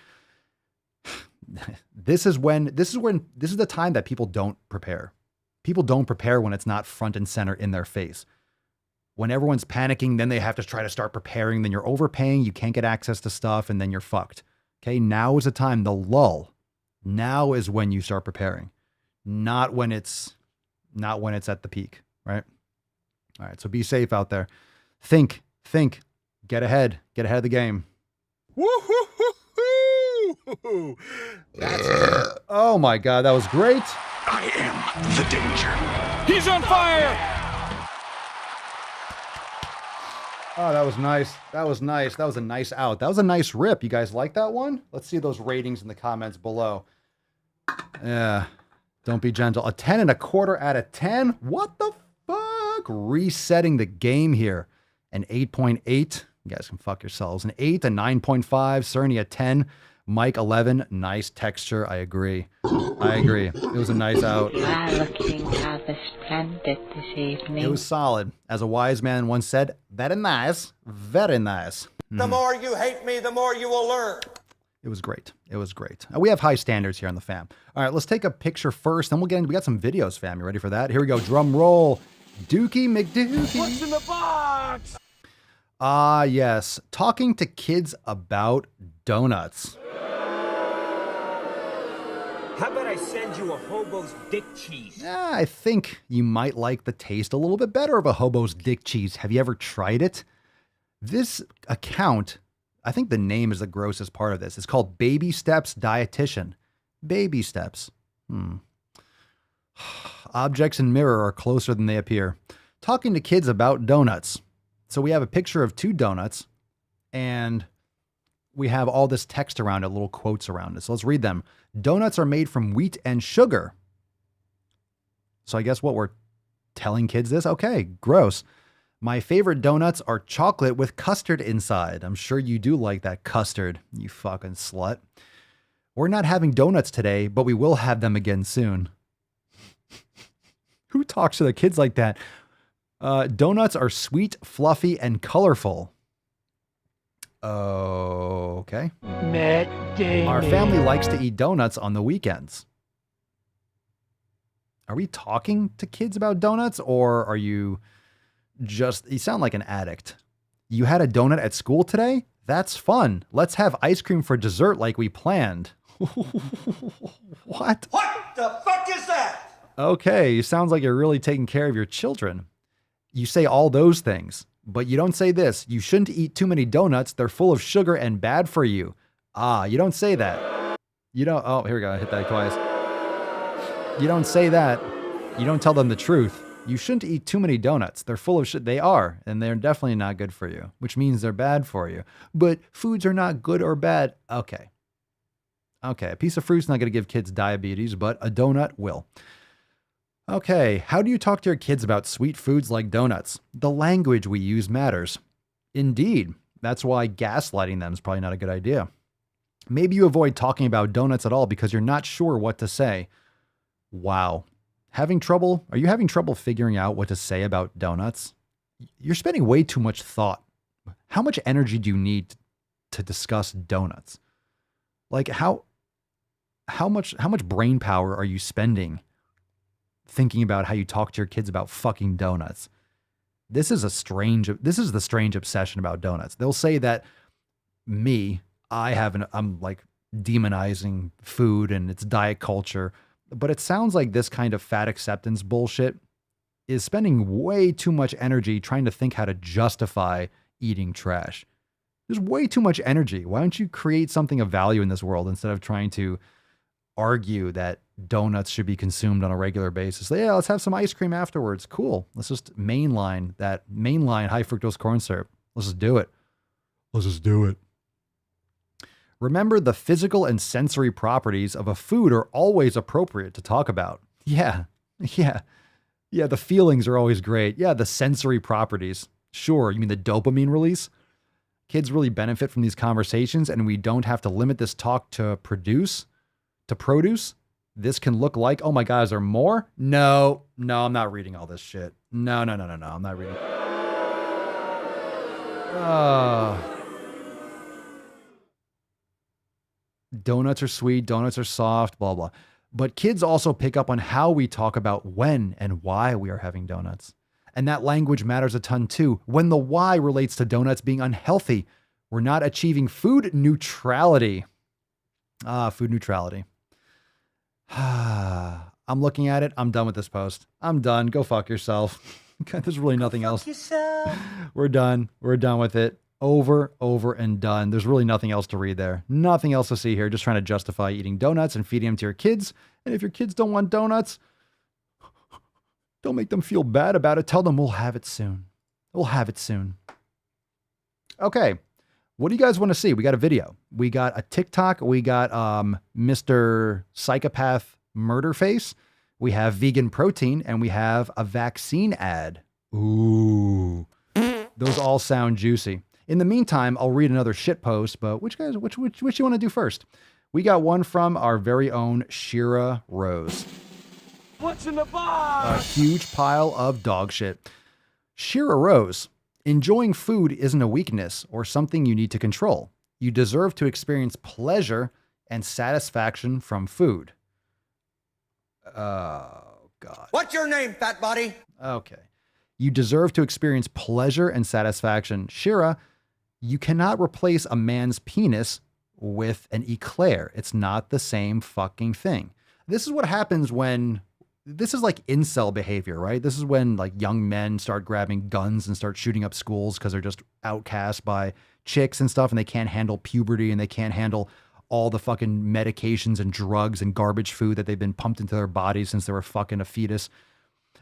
this is the time that people don't prepare. People don't prepare when it's not front and center in their face. When everyone's panicking, then they have to try to start preparing. Then you're overpaying. You can't get access to stuff, and then you're fucked. Okay, now is the time. The lull. Now is when you start preparing, not when it's at the peak, right? All right, so be safe out there. Think, get ahead of the game. Woo-hoo-hoo-hoo! Oh my God, that was great. I am the danger. He's on fire! Oh, that was nice. That was nice. That was a nice out. That was a nice rip. You guys like that one? Let's see those ratings in the comments below. Yeah. Don't be gentle. A 10.25 out of 10? What the fuck? Resetting the game here. An 8.8. You guys can fuck yourselves. An 8, a 9.5. Cerny a 10. Mike 11. Nice texture. I agree. It was a nice out. You are looking rather splendid this evening. It was solid. As a wise man once said, very nice. Very nice. The more you hate me, the more you will learn. It was great. It was great. We have high standards here on the fam. All right, let's take a picture first, then we'll get into, we got some videos, fam. You ready for that? Here we go. Drum roll. Dookie McDookie. What's in the box? Ah, yes. Talking to kids about donuts. How about I send you a hobo's dick cheese? I think you might like the taste a little bit better of a hobo's dick cheese. Have you ever tried it? This account, I think the name is the grossest part of this. It's called Baby Steps Dietitian. Baby Steps. Objects in mirror are closer than they appear. Talking to kids about donuts. So we have a picture of 2 donuts, and we have all this text around it, little quotes around it. So let's read them. Donuts are made from wheat and sugar. So I guess what we're telling kids this? Okay, gross. My favorite donuts are chocolate with custard inside. I'm sure you do like that custard, you fucking slut. We're not having donuts today, but we will have them again soon. Who talks to their kids like that? Donuts are sweet, fluffy, and colorful. Okay. Matt Damon. Our family likes to eat donuts on the weekends. Are we talking to kids about donuts, or are you sound like an addict. You had a donut at school today? That's fun. Let's have ice cream for dessert like we planned. What? What the fuck is that? Okay, sounds like you're really taking care of your children. You say all those things, but you don't say this. You shouldn't eat too many donuts. They're full of sugar and bad for you. You don't say that. You don't, oh, here we go. I hit that twice. You don't say that. You don't tell them the truth. You shouldn't eat too many donuts. They're full of shit. They are, and they're definitely not good for you, which means they're bad for you. But foods are not good or bad. Okay, a piece of fruit's not going to give kids diabetes, but a donut will. Okay, how do you talk to your kids about sweet foods like donuts? The language we use matters. Indeed, that's why gaslighting them is probably not a good idea. Maybe you avoid talking about donuts at all because you're not sure what to say. Wow. Having trouble? Are you having trouble figuring out what to say about donuts? You're spending way too much thought. How much energy do you need to discuss donuts? Like how much brain power are you spending thinking about how you talk to your kids about fucking donuts? This is the strange obsession about donuts. They'll say that I'm like demonizing food and it's diet culture. But it sounds like this kind of fat acceptance bullshit is spending way too much energy trying to think how to justify eating trash. There's way too much energy. Why don't you create something of value in this world instead of trying to argue that donuts should be consumed on a regular basis? Yeah, let's have some ice cream afterwards. Cool. Let's just mainline high fructose corn syrup. Let's just do it. Remember, the physical and sensory properties of a food are always appropriate to talk about. Yeah, the feelings are always great. Yeah, the sensory properties. Sure, you mean the dopamine release? Kids really benefit from these conversations, and we don't have to limit this talk to produce. This can look like, oh my God, is there more? No, I'm not reading all this shit. No, I'm not reading. Donuts are sweet, donuts are soft, blah, blah. But kids also pick up on how we talk about when and why we are having donuts. And that language matters a ton too. When the why relates to donuts being unhealthy, we're not achieving food neutrality. Food neutrality. I'm looking at it. I'm done with this post. I'm done. Go fuck yourself. There's really nothing else. We're done. We're done with it. Over and done. There's really nothing else to read there. Nothing else to see here. Just trying to justify eating donuts and feeding them to your kids. And if your kids don't want donuts, don't make them feel bad about it. Tell them we'll have it soon. We'll have it soon. Okay. What do you guys want to see? We got a video. We got a TikTok. We got Mr. Psychopath Murder Face. We have vegan protein, and we have a vaccine ad. Ooh. Those all sound juicy. In the meantime, I'll read another shit post, but which you want to do first? We got one from our very own Shira Rose. What's in the box? A huge pile of dog shit. Shira Rose. Enjoying food isn't a weakness or something you need to control. You deserve to experience pleasure and satisfaction from food. Oh, God. What's your name, fat body? Okay. You deserve to experience pleasure and satisfaction. Shira, you cannot replace a man's penis with an eclair. It's not the same fucking thing. This is what happens when... This is like incel behavior, right? This is when like young men start grabbing guns and start shooting up schools because they're just outcast by chicks and stuff, and they can't handle puberty and they can't handle all the fucking medications and drugs and garbage food that they've been pumped into their bodies since they were fucking a fetus.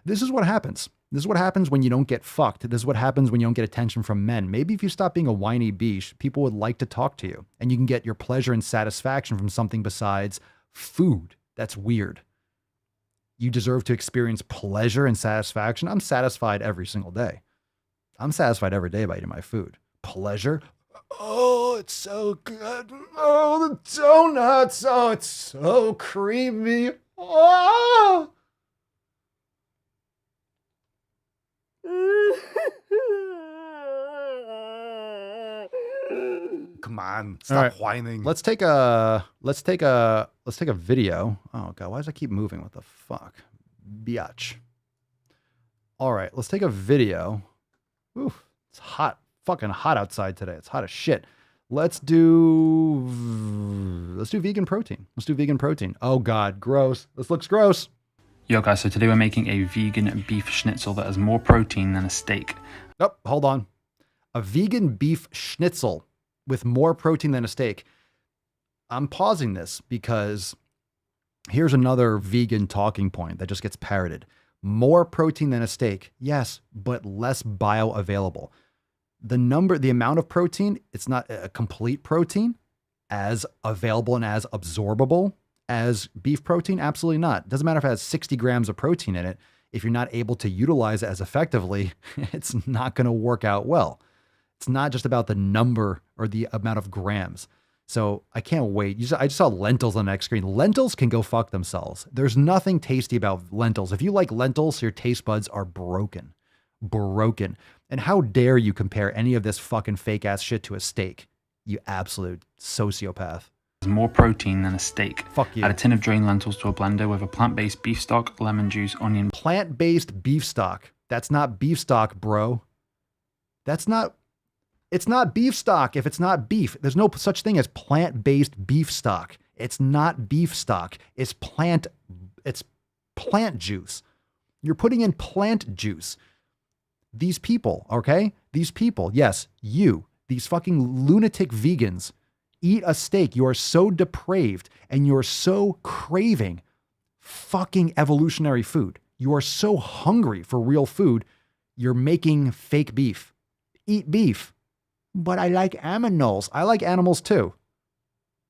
This is what happens. This is what happens when you don't get fucked. This is what happens when you don't get attention from men. Maybe if you stop being a whiny beesh, people would like to talk to you, and you can get your pleasure and satisfaction from something besides food. That's weird. You deserve to experience pleasure and satisfaction. I'm satisfied every single day. I'm satisfied every day by eating my food. Pleasure? Oh, it's so good. Oh, the donuts. Oh, it's so creamy. Oh. Come on, stop whining. Let's take a video. Oh God, why does it keep moving? What the fuck? Biatch. All right, let's take a video. Oof, it's hot, fucking hot outside today. It's hot as shit. Let's do vegan protein. Let's do vegan protein. Oh God, gross. This looks gross. Yo guys, so today we're making a vegan beef schnitzel that has more protein than a steak. Oh, hold on. A vegan beef schnitzel with more protein than a steak. I'm pausing this because here's another vegan talking point that just gets parroted. More protein than a steak. Yes, but less bioavailable. The amount of protein, it's not a complete protein as available and as absorbable as beef protein. Absolutely not. Doesn't matter if it has 60 grams of protein in it. If you're not able to utilize it as effectively, it's not going to work out well. It's not just about the number or the amount of grams. So I can't wait. I just saw lentils on the next screen. Lentils can go fuck themselves. There's nothing tasty about lentils. If you like lentils, your taste buds are broken. Broken. And how dare you compare any of this fucking fake ass shit to a steak? You absolute sociopath. More protein than a steak. Fuck you. Add a tin of drained lentils to a blender with a plant-based beef stock, lemon juice, onion. Plant-based beef stock. That's not beef stock, bro. It's not beef stock if it's not beef. There's no such thing as plant-based beef stock. It's not beef stock. It's plant juice. You're putting in plant juice. These people, okay? These people, yes, you, these fucking lunatic vegans, eat a steak. You are so depraved and you're so craving fucking evolutionary food. You are so hungry for real food. You're making fake beef. Eat beef. But I like animals. I like animals too.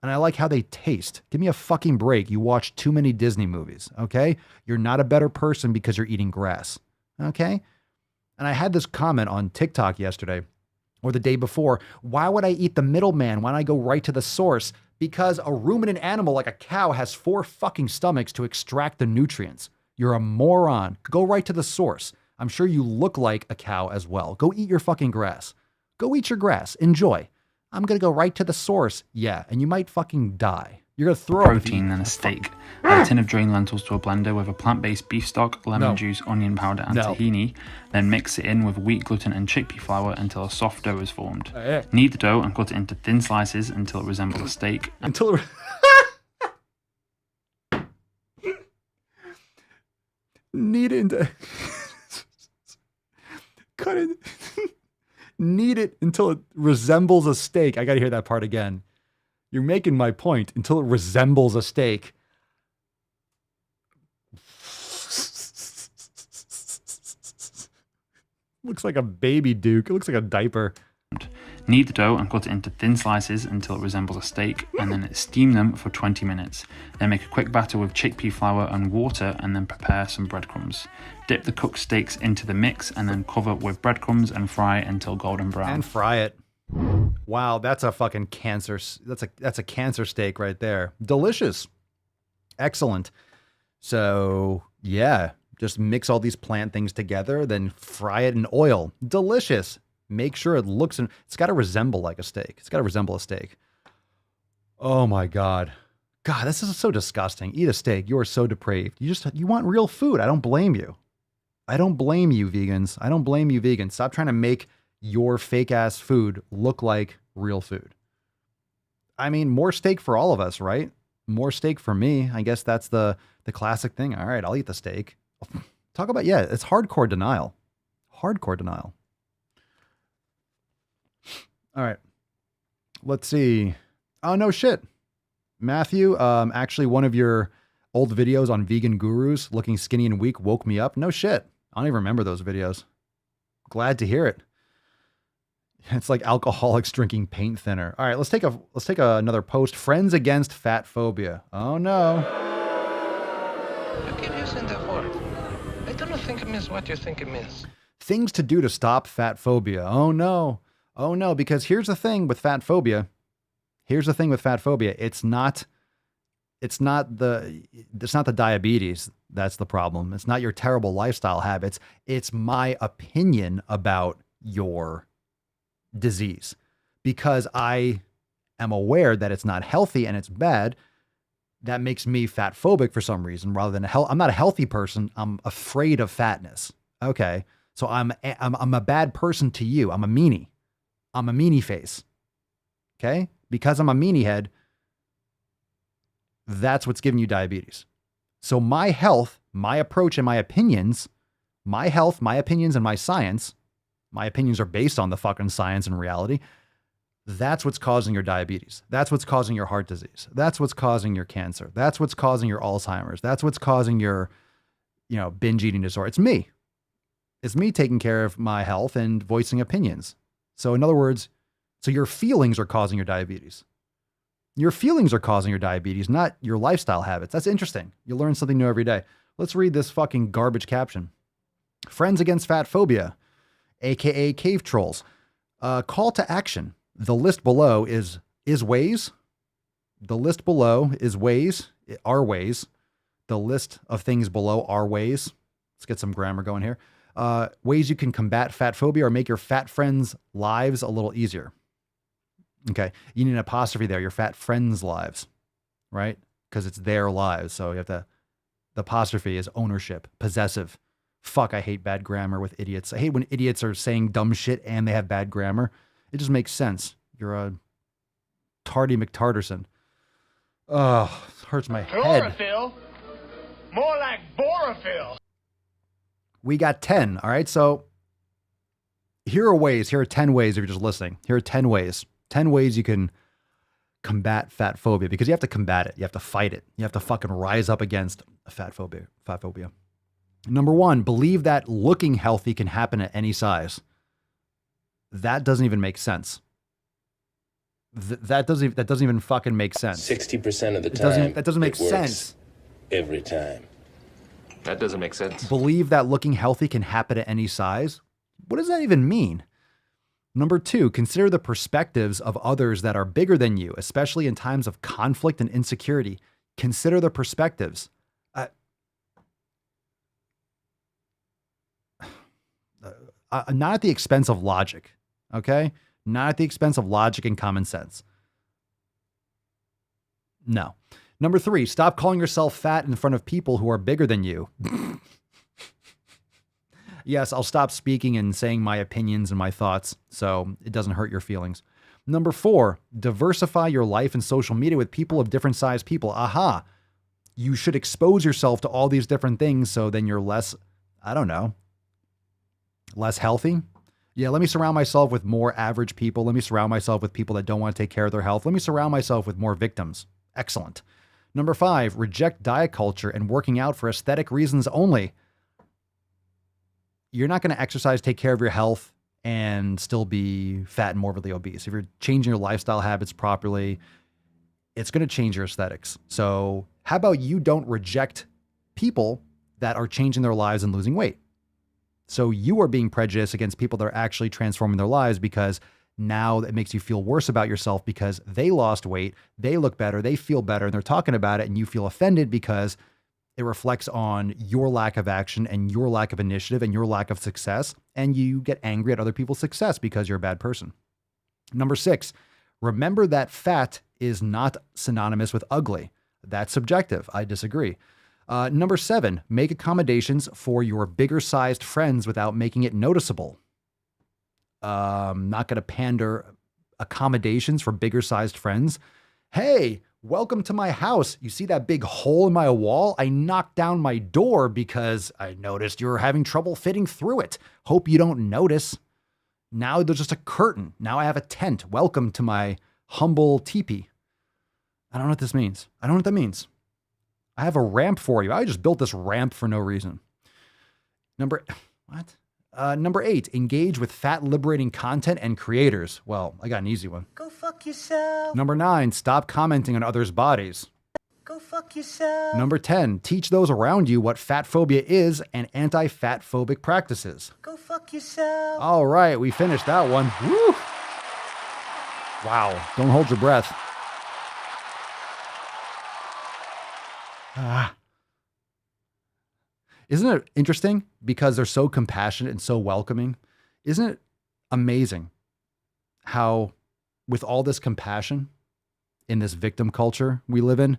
And I like how they taste. Give me a fucking break. You watch too many Disney movies, okay? You're not a better person because you're eating grass, okay? And I had this comment on TikTok yesterday or the day before. Why would I eat the middleman? Why don't I go right to the source? because a ruminant animal like a cow has 4 fucking stomachs to extract the nutrients. You're a moron. Go right to the source. I'm sure you look like a cow as well. Go eat your fucking grass. Go eat your grass. Enjoy. I'm going to go right to the source. Yeah, and you might fucking die. You're going to throw protein and a steak. Add a tin of drained lentils to a blender with a plant-based beef stock, lemon juice, onion powder, and tahini. Then mix it in with wheat gluten and chickpea flour until a soft dough is formed. Knead the dough and cut it into thin slices until it resembles a steak. Until it... Knead it into... Cut it... Knead it until it resembles a steak. I got to hear that part again. You're making my point. Until it resembles a steak. Looks like a baby Duke. It looks like a diaper. Knead the dough and cut it into thin slices until it resembles a steak, and then steam them for 20 minutes. Then make a quick batter with chickpea flour and water, and then prepare some breadcrumbs. Dip the cooked steaks into the mix, and then cover with breadcrumbs and fry until golden brown. And fry it. Wow, that's a fucking cancer. That's a cancer steak right there. Delicious. Excellent. So, yeah, just mix all these plant things together, then fry it in oil. Delicious. Make sure it looks, and it's got to resemble like a steak. It's got to resemble a steak. Oh my God. God, this is so disgusting. Eat a steak. You are so depraved. You want real food. I don't blame you. I don't blame you, vegans. I don't blame you, vegans. Stop trying to make your fake ass food look like real food. I mean, more steak for all of us, right? More steak for me. I guess that's the classic thing. All right, I'll eat the steak. Talk about, yeah, it's hardcore denial. Hardcore denial. All right. Let's see. Oh, no shit. Matthew, actually one of your old videos on vegan gurus looking skinny and weak woke me up. No shit. I don't even remember those videos. Glad to hear it. It's like alcoholics drinking paint thinner. All right, let's take another post. Friends against fat phobia. Oh no. You keep using the word. I don't think it means what you think it means. Things to do to stop fat phobia. Oh no. Oh no, because here's the thing with fat phobia. It's not the diabetes that's the problem. It's not your terrible lifestyle habits. It's my opinion about your disease, because I am aware that it's not healthy and it's bad. That makes me fat phobic for some reason, rather than I'm not a healthy person. I'm afraid of fatness. Okay. So I'm a bad person to you. I'm a meanie. I'm a meanie face. Okay. Because I'm a meanie head, that's what's giving you diabetes. So my health, my approach, and my opinions, my health, my opinions, and my science, my opinions are based on the fucking science and reality. That's what's causing your diabetes. That's what's causing your heart disease. That's what's causing your cancer. That's what's causing your Alzheimer's. That's what's causing your, binge eating disorder. It's me. It's me taking care of my health and voicing opinions. So in other words, so your feelings are causing your diabetes. Your feelings are causing your diabetes, not your lifestyle habits. That's interesting. You learn something new every day. Let's read this fucking garbage caption. Friends against fat phobia, aka cave trolls. Call to action. The list below is ways. The list below is ways, are ways. The list of things below are ways. Let's get some grammar going here. Ways you can combat fat phobia or make your fat friends' lives a little easier. Okay, you need an apostrophe there. Your fat friends' lives, right? Because it's their lives. So you have the apostrophe is ownership, possessive. Fuck, I hate bad grammar with idiots. I hate when idiots are saying dumb shit and they have bad grammar. It just makes sense. You're a tardy McTarterson. Oh, it hurts my head. Chlorophyll? More like borophyll. We got 10, all right? So here are ways. Here are 10 ways if you're just listening. Here are 10 ways. 10 ways you can combat fat phobia, because you have to combat it. You have to fight it. You have to fucking rise up against fat phobia. Number 1, believe that looking healthy can happen at any size. That doesn't even make sense. That doesn't even fucking make sense. 60% of the time. That doesn't make sense. Every time. That doesn't make sense. Believe that looking healthy can happen at any size. What does that even mean? Number 2, consider the perspectives of others that are bigger than you, especially in times of conflict and insecurity. Consider the perspectives. Not at the expense of logic, okay? Not at the expense of logic and common sense. No. Number 3, stop calling yourself fat in front of people who are bigger than you. Yes, I'll stop speaking and saying my opinions and my thoughts so it doesn't hurt your feelings. Number 4, diversify your life and social media with people of different size people. Aha. You should expose yourself to all these different things so then you're less, I don't know, less healthy. Yeah, let me surround myself with more average people. Let me surround myself with people that don't want to take care of their health. Let me surround myself with more victims. Excellent. Number 5, reject diet culture and working out for aesthetic reasons only. You're not going to exercise, take care of your health, and still be fat and morbidly obese. If you're changing your lifestyle habits properly, it's going to change your aesthetics. So how about you don't reject people that are changing their lives and losing weight? So you are being prejudiced against people that are actually transforming their lives because now it makes you feel worse about yourself because they lost weight, they look better, they feel better, and they're talking about it, and you feel offended because it reflects on your lack of action and your lack of initiative and your lack of success, and you get angry at other people's success because you're a bad person. Number 6, remember that fat is not synonymous with ugly. That's subjective. I disagree. Number 7, make accommodations for your bigger sized friends without making it noticeable. Not going to pander accommodations for bigger sized friends. Hey, welcome to my house. You see that big hole in my wall? I knocked down my door because I noticed you were having trouble fitting through it. Hope you don't notice. Now there's just a curtain. Now I have a tent. Welcome to my humble teepee. I don't know what this means. I don't know what that means. I have a ramp for you. I just built this ramp for no reason. Number 8, engage with fat liberating content and creators. Well, I got an easy one. Go fuck yourself. Number 9, stop commenting on others' bodies. Go fuck yourself. Number 10, teach those around you what fat phobia is and anti-fat phobic practices. Go fuck yourself. All right, we finished that one. Woo! Wow, don't hold your breath. Isn't it interesting because they're so compassionate and so welcoming? Isn't it amazing how with all this compassion in this victim culture we live in,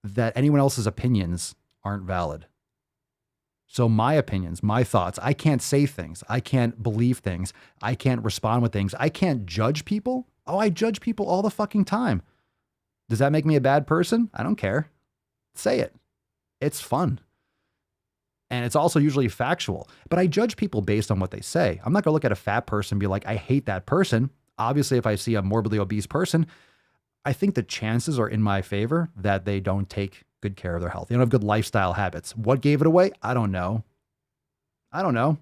that anyone else's opinions aren't valid? So my opinions, my thoughts, I can't say things. I can't believe things. I can't respond with things. I can't judge people. Oh, I judge people all the fucking time. Does that make me a bad person? I don't care. Say it. It's fun. And it's also usually factual. But I judge people based on what they say. I'm not going to look at a fat person and be like, I hate that person. Obviously, if I see a morbidly obese person, I think the chances are in my favor that they don't take good care of their health. They don't have good lifestyle habits. What gave it away? I don't know. I don't know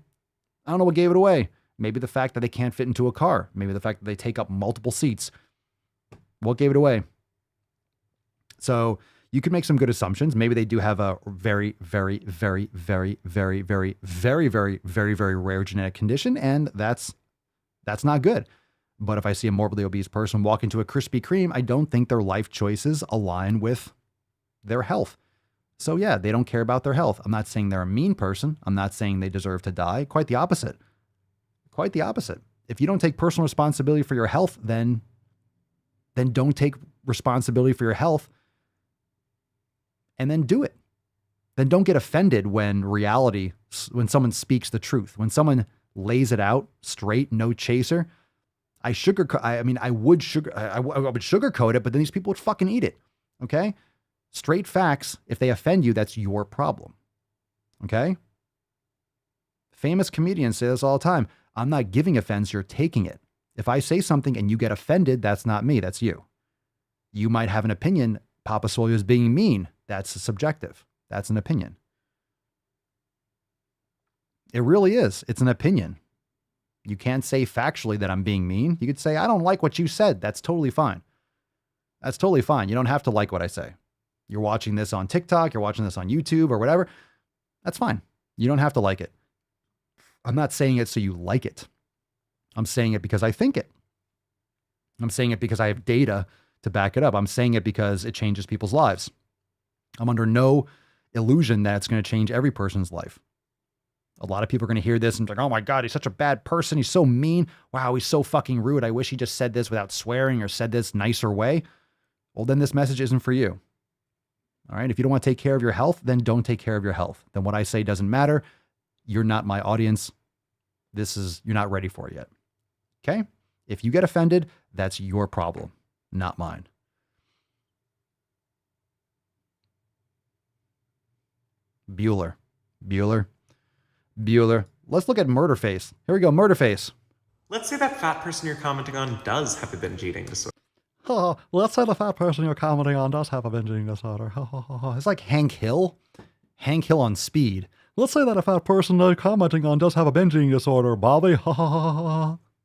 what gave it away. Maybe the fact that they can't fit into a car. Maybe the fact that they take up multiple seats. What gave it away? So you can make some good assumptions. Maybe they do have a very, very, very, very, very, very, very, very, very, very rare genetic condition, and that's not good. But if I see a morbidly obese person walk into a Krispy Kreme, I don't think their life choices align with their health. So yeah, they don't care about their health. I'm not saying they're a mean person. I'm not saying they deserve to die. Quite the opposite. Quite the opposite. If you don't take personal responsibility for your health, then don't take responsibility for your health. And then do it. Then don't get offended when when someone speaks the truth, when someone lays it out straight, no chaser. I would sugarcoat it, but then these people would fucking eat it. Okay? Straight facts. If they offend you, that's your problem. Okay? Famous comedians say this all the time. I'm not giving offense, you're taking it. If I say something and you get offended, that's not me, that's you. You might have an opinion, Papa Swole is being mean. That's subjective. That's an opinion. It really is. It's an opinion. You can't say factually that I'm being mean. You could say, I don't like what you said. That's totally fine. That's totally fine. You don't have to like what I say. You're watching this on TikTok, you're watching this on YouTube or whatever. That's fine. You don't have to like it. I'm not saying it so you like it. I'm saying it because I think it. I'm saying it because I have data to back it up. I'm saying it because it changes people's lives. I'm under no illusion that it's going to change every person's life. A lot of people are going to hear this and be like, oh my God, he's such a bad person. He's so mean. Wow, he's so fucking rude. I wish he just said this without swearing or said this nicer way. Well, then this message isn't for you. All right. If you don't want to take care of your health, then don't take care of your health. Then what I say doesn't matter. You're not my audience. You're not ready for it yet. Okay. If you get offended, that's your problem, not mine. Bueller. Let's look at Murderface. Here we go. Murderface. Let's say that fat person you're commenting on does have a binge eating disorder. Let's say the fat person you're commenting on does have a binge eating disorder. It's like Hank Hill. Hank Hill on speed. Let's say that a fat person you're commenting on does have a binge eating disorder, Bobby.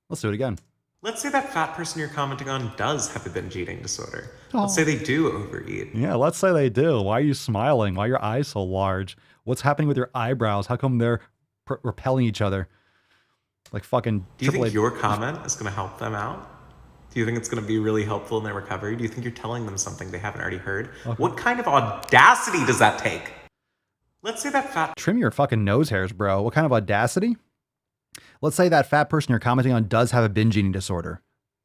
Let's do it again. Let's say that fat person you're commenting on does have a binge eating disorder. Let's say they do overeat. Yeah, let's say they do. Why are you smiling? Why are your eyes so large? What's happening with your eyebrows? How come they're repelling each other? Like fucking. Do you think your comment is going to help them out? Do you think it's going to be really helpful in their recovery? Do you think you're telling them something they haven't already heard? Okay. What kind of audacity does that take? Let's say that fat... Trim your fucking nose hairs, bro. What kind of audacity? Let's say that fat person you're commenting on does have a binge eating disorder.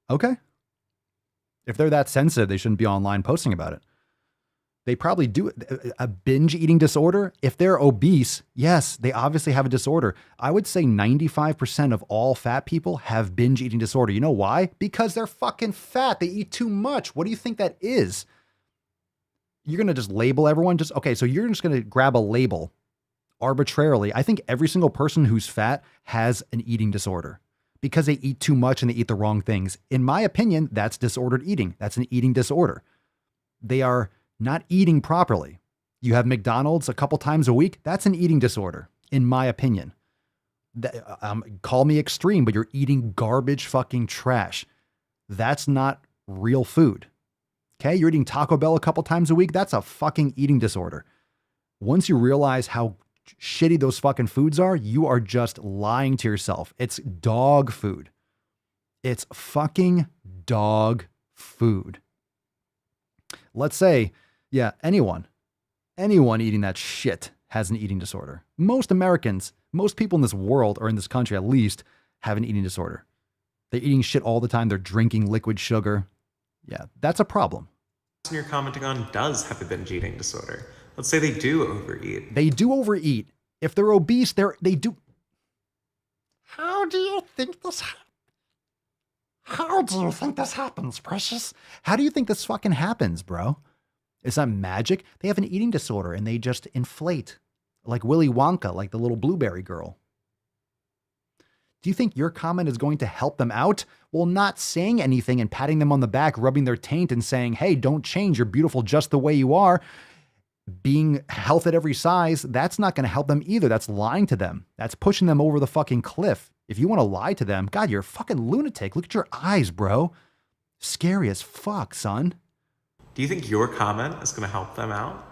Okay. If they're that sensitive, they shouldn't be online posting about it. They probably do. A binge eating disorder, if they're obese, yes, they obviously have a disorder. I would say 95% of all fat people have binge eating disorder. You know why? Because they're fucking fat. They eat too much. What do you think that is? You're going to just label everyone? Okay, so you're just going to grab a label arbitrarily. I think every single person who's fat has an eating disorder because they eat too much and they eat the wrong things. In my opinion, that's disordered eating. That's an eating disorder. They are not eating properly. You have McDonald's a couple times a week. That's an eating disorder, in my opinion. Call me extreme, but you're eating garbage fucking trash. That's not real food. Okay, you're eating Taco Bell a couple times a week. That's a fucking eating disorder. Once you realize how shitty those fucking foods are, you are just lying to yourself. It's dog food. It's fucking dog food. Let's say, yeah, anyone eating that shit has an eating disorder. Most Americans, most people in this world, or in this country at least, have an eating disorder. They're eating shit all the time. They're drinking liquid sugar. Yeah, that's a problem. The person you're commenting on does have a binge eating disorder. Let's say they do overeat. They do overeat. If they're obese, they do. How do you think this happens? How do you think this happens, Precious? How do you think this fucking happens, bro? It's not magic. They have an eating disorder and they just inflate. Like Willy Wonka, like the little blueberry girl. Do you think your comment is going to help them out? Well, not saying anything and patting them on the back, rubbing their taint and saying, hey, don't change. You're beautiful just the way you are. Being health at every size, that's not going to help them either. That's lying to them. That's pushing them over the fucking cliff. If you want to lie to them, God, you're a fucking lunatic. Look at your eyes, bro. Scary as fuck, son. Do you think your comment is going to help them out?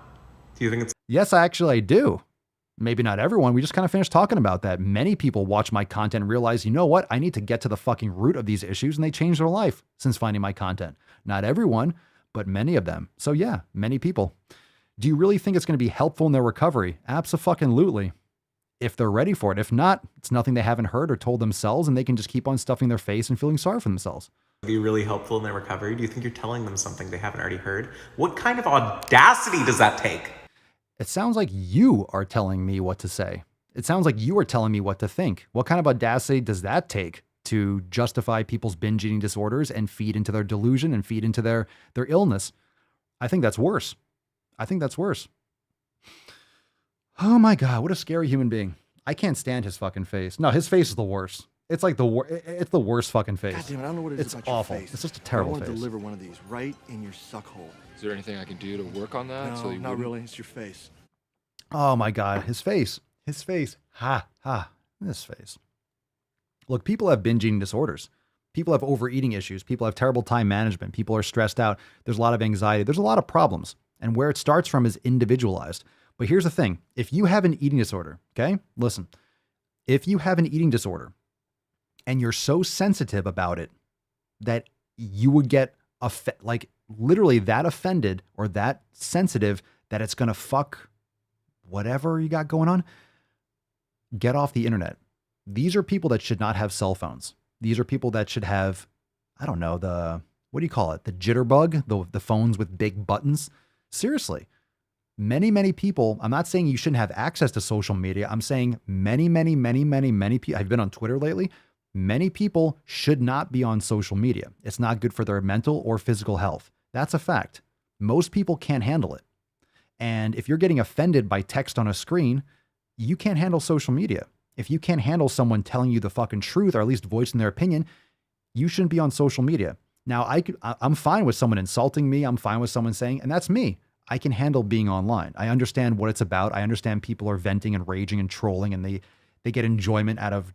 Do you think it's... Yes, actually, I do. Maybe not everyone. We just kind of finished talking about that. Many people watch my content and realize, you know what? I need to get to the fucking root of these issues, and they change their life since finding my content. Not everyone, but many of them. So yeah, many people. Do you really think it's going to be helpful in their recovery? Abso-fucking-lutely. If they're ready for it. If not, it's nothing they haven't heard or told themselves, and they can just keep on stuffing their face and feeling sorry for themselves. Be really helpful in their recovery? Do you think you're telling them something they haven't already heard? What kind of audacity does that take? It sounds like you are telling me what to say. It sounds like you are telling me what to think. What kind of audacity does that take to justify people's binge eating disorders and feed into their delusion and feed into their illness? I think that's worse. I think that's worse. Oh my God, what a scary human being. I can't stand his fucking face. No, his face is the worst. It's like it's the worst fucking face. God damn it, I don't know what it is it's about awful. your face. It's just a terrible I want face. to deliver one of these right in your suck hole. Is there anything I can do to work on that? No, not really. It's your face. Oh my God, his face. His face. This face. Look, people have binge eating disorders. People have overeating issues. People have terrible time management. People are stressed out. There's a lot of anxiety. There's a lot of problems. And where it starts from is individualized. But here's the thing. If you have an eating disorder, okay, listen, if you have an eating disorder and you're so sensitive about it that you would get like literally that offended or that sensitive that it's going to fuck whatever you got going on, get off the internet. These are people that should not have cell phones. These are people that should have, I don't know, what do you call it? The jitterbug, the phones with big buttons. Seriously, many people, I'm not saying you shouldn't have access to social media. I'm saying many people, I've been on Twitter lately. Many people should not be on social media. It's not good for their mental or physical health. That's a fact. Most people can't handle it. And if you're getting offended by text on a screen, you can't handle social media. If you can't handle someone telling you the fucking truth or at least voicing their opinion, you shouldn't be on social media. Now, I'm fine with someone insulting me. I'm fine with someone saying, and that's me. I can handle being online. I understand what it's about. I understand people are venting and raging and trolling, and they get enjoyment out of,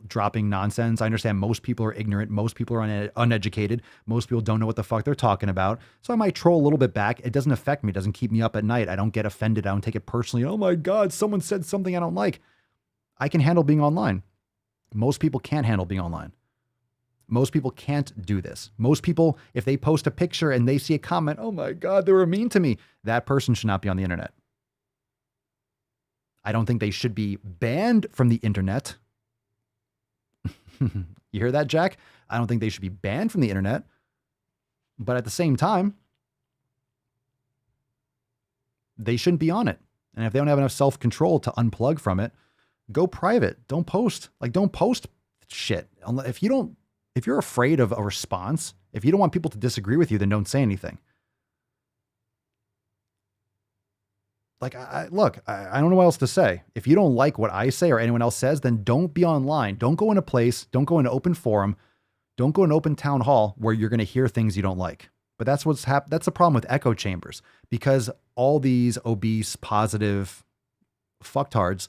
dropping nonsense. I understand most people are ignorant. Most people are uneducated. Most people don't know what the fuck they're talking about. So I might troll a little bit back. It doesn't affect me. It doesn't keep me up at night. I don't get offended. I don't take it personally. Oh my God, someone said something I don't like. I can handle being online. Most people can't handle being online. Most people can't do this. Most people, if they post a picture and they see a comment, oh my God, they were mean to me. That person should not be on the internet. I don't think they should be banned from the internet. You hear that, Jack? I don't think they should be banned from the internet. But at the same time, they shouldn't be on it. And if they don't have enough self-control to unplug from it, go private. Don't post. Don't post shit. If you're afraid of a response, if you don't want people to disagree with you, then don't say anything. I don't know what else to say. If you don't like what I say or anyone else says, then don't be online. Don't go in a place. Don't go in an open forum. Don't go in an open town hall where you're going to hear things you don't like. But that's that's the problem with echo chambers, because all these obese, positive fucktards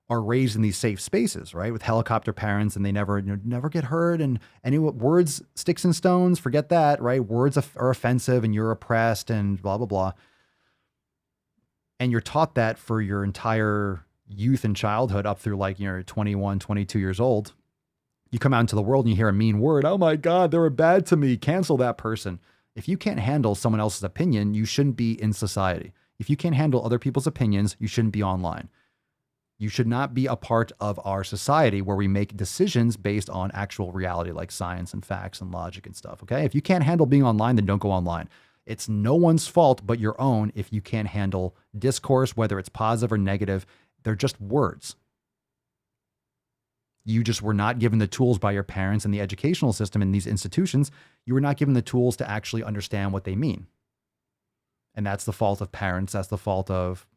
are raised in these safe spaces, right? With helicopter parents, and they never get hurt. And words, sticks and stones, forget that, right? Words are offensive and you're oppressed and blah, blah, blah. And you're taught that for your entire youth and childhood up through 21, 22 years old. You come out into the world and you hear a mean word. Oh my God, they were bad to me. Cancel that person. If you can't handle someone else's opinion, you shouldn't be in society. If you can't handle other people's opinions, you shouldn't be online. You should not be a part of our society where we make decisions based on actual reality, like science and facts and logic and stuff. Okay. If you can't handle being online, then don't go online. It's no one's fault but your own if you can't handle discourse, whether it's positive or negative. They're just words. You just were not given the tools by your parents and the educational system in these institutions. You were not given the tools to actually understand what they mean. And that's the fault of parents. That's the fault of,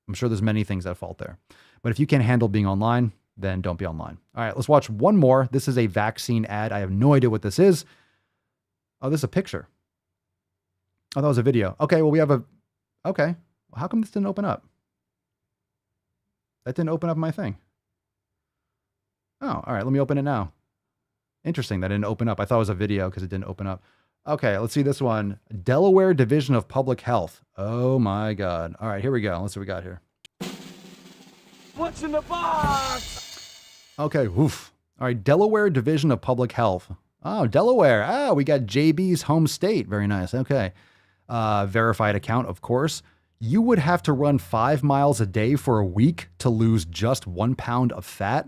I'm sure there's many things at fault there. But if you can't handle being online, then don't be online. All right, let's watch one more. This is a vaccine ad. I have no idea what this is. Oh, this is a picture. Oh, that was a video. Okay, well, okay. Well, how come this didn't open up? That didn't open up my thing. Oh, all right, let me open it now. Interesting, that didn't open up. I thought it was a video because it didn't open up. Okay, let's see this one. Delaware Division of Public Health. Oh my God. All right, here we go. Let's see what we got here. What's in the box? Okay, woof. All right, Delaware Division of Public Health. Oh, Delaware. Ah, we got JB's home state. Very nice. Okay. Verified account, of course. You would have to run 5 miles a day for a week to lose just 1 pound of fat.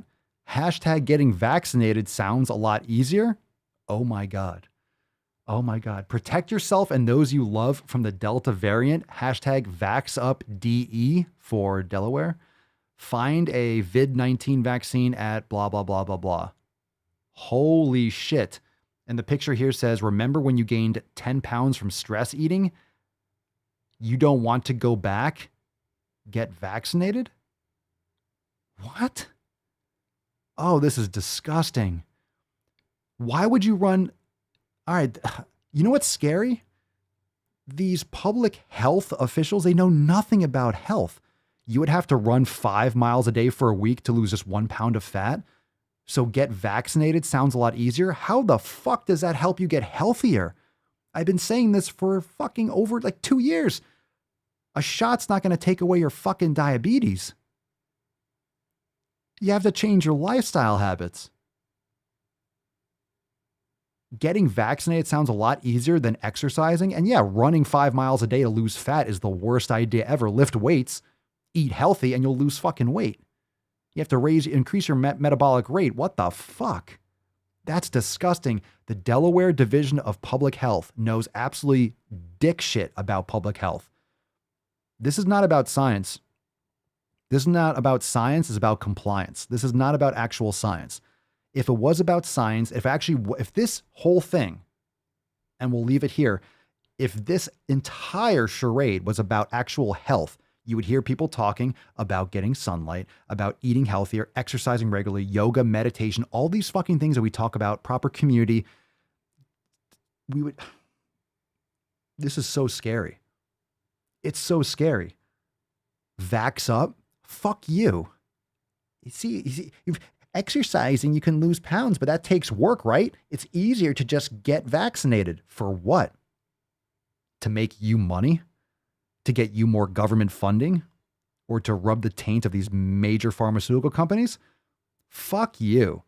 Hashtag getting vaccinated sounds a lot easier. Oh my God. Oh my God. Protect yourself and those you love from the Delta variant. Hashtag VaxUpDE for Delaware. Find a vid-19 vaccine at blah, blah, blah, blah, blah. Holy shit. And the picture here says, remember when you gained 10 pounds from stress eating? You don't want to go back? Get vaccinated? What? Oh, this is disgusting. Why would you run? All right. You know what's scary? These public health officials, they know nothing about health. You would have to run 5 miles a day for a week to lose just 1 pound of fat. So get vaccinated sounds a lot easier. How the fuck does that help you get healthier? I've been saying this for fucking over 2 years. A shot's not going to take away your fucking diabetes. You have to change your lifestyle habits. Getting vaccinated sounds a lot easier than exercising. And yeah, running 5 miles a day to lose fat is the worst idea ever. Lift weights, eat healthy, and you'll lose fucking weight. You have to increase your metabolic rate. What the fuck? That's disgusting. The Delaware Division of Public Health knows absolutely dick shit about public health. This is not about science. This is not about science. It's about compliance. This is not about actual science. If it was about science, if this whole thing, and we'll leave it here, if this entire charade was about actual health, you would hear people talking about getting sunlight, about eating healthier, exercising regularly, yoga, meditation, all these fucking things that we talk about, proper community. This is so scary. It's so scary. Vax up? Fuck you. You see, exercising, you can lose pounds, but that takes work, right? It's easier to just get vaccinated. For what? To make you money? To get you more government funding? Or to rub the taint of these major pharmaceutical companies? Fuck you.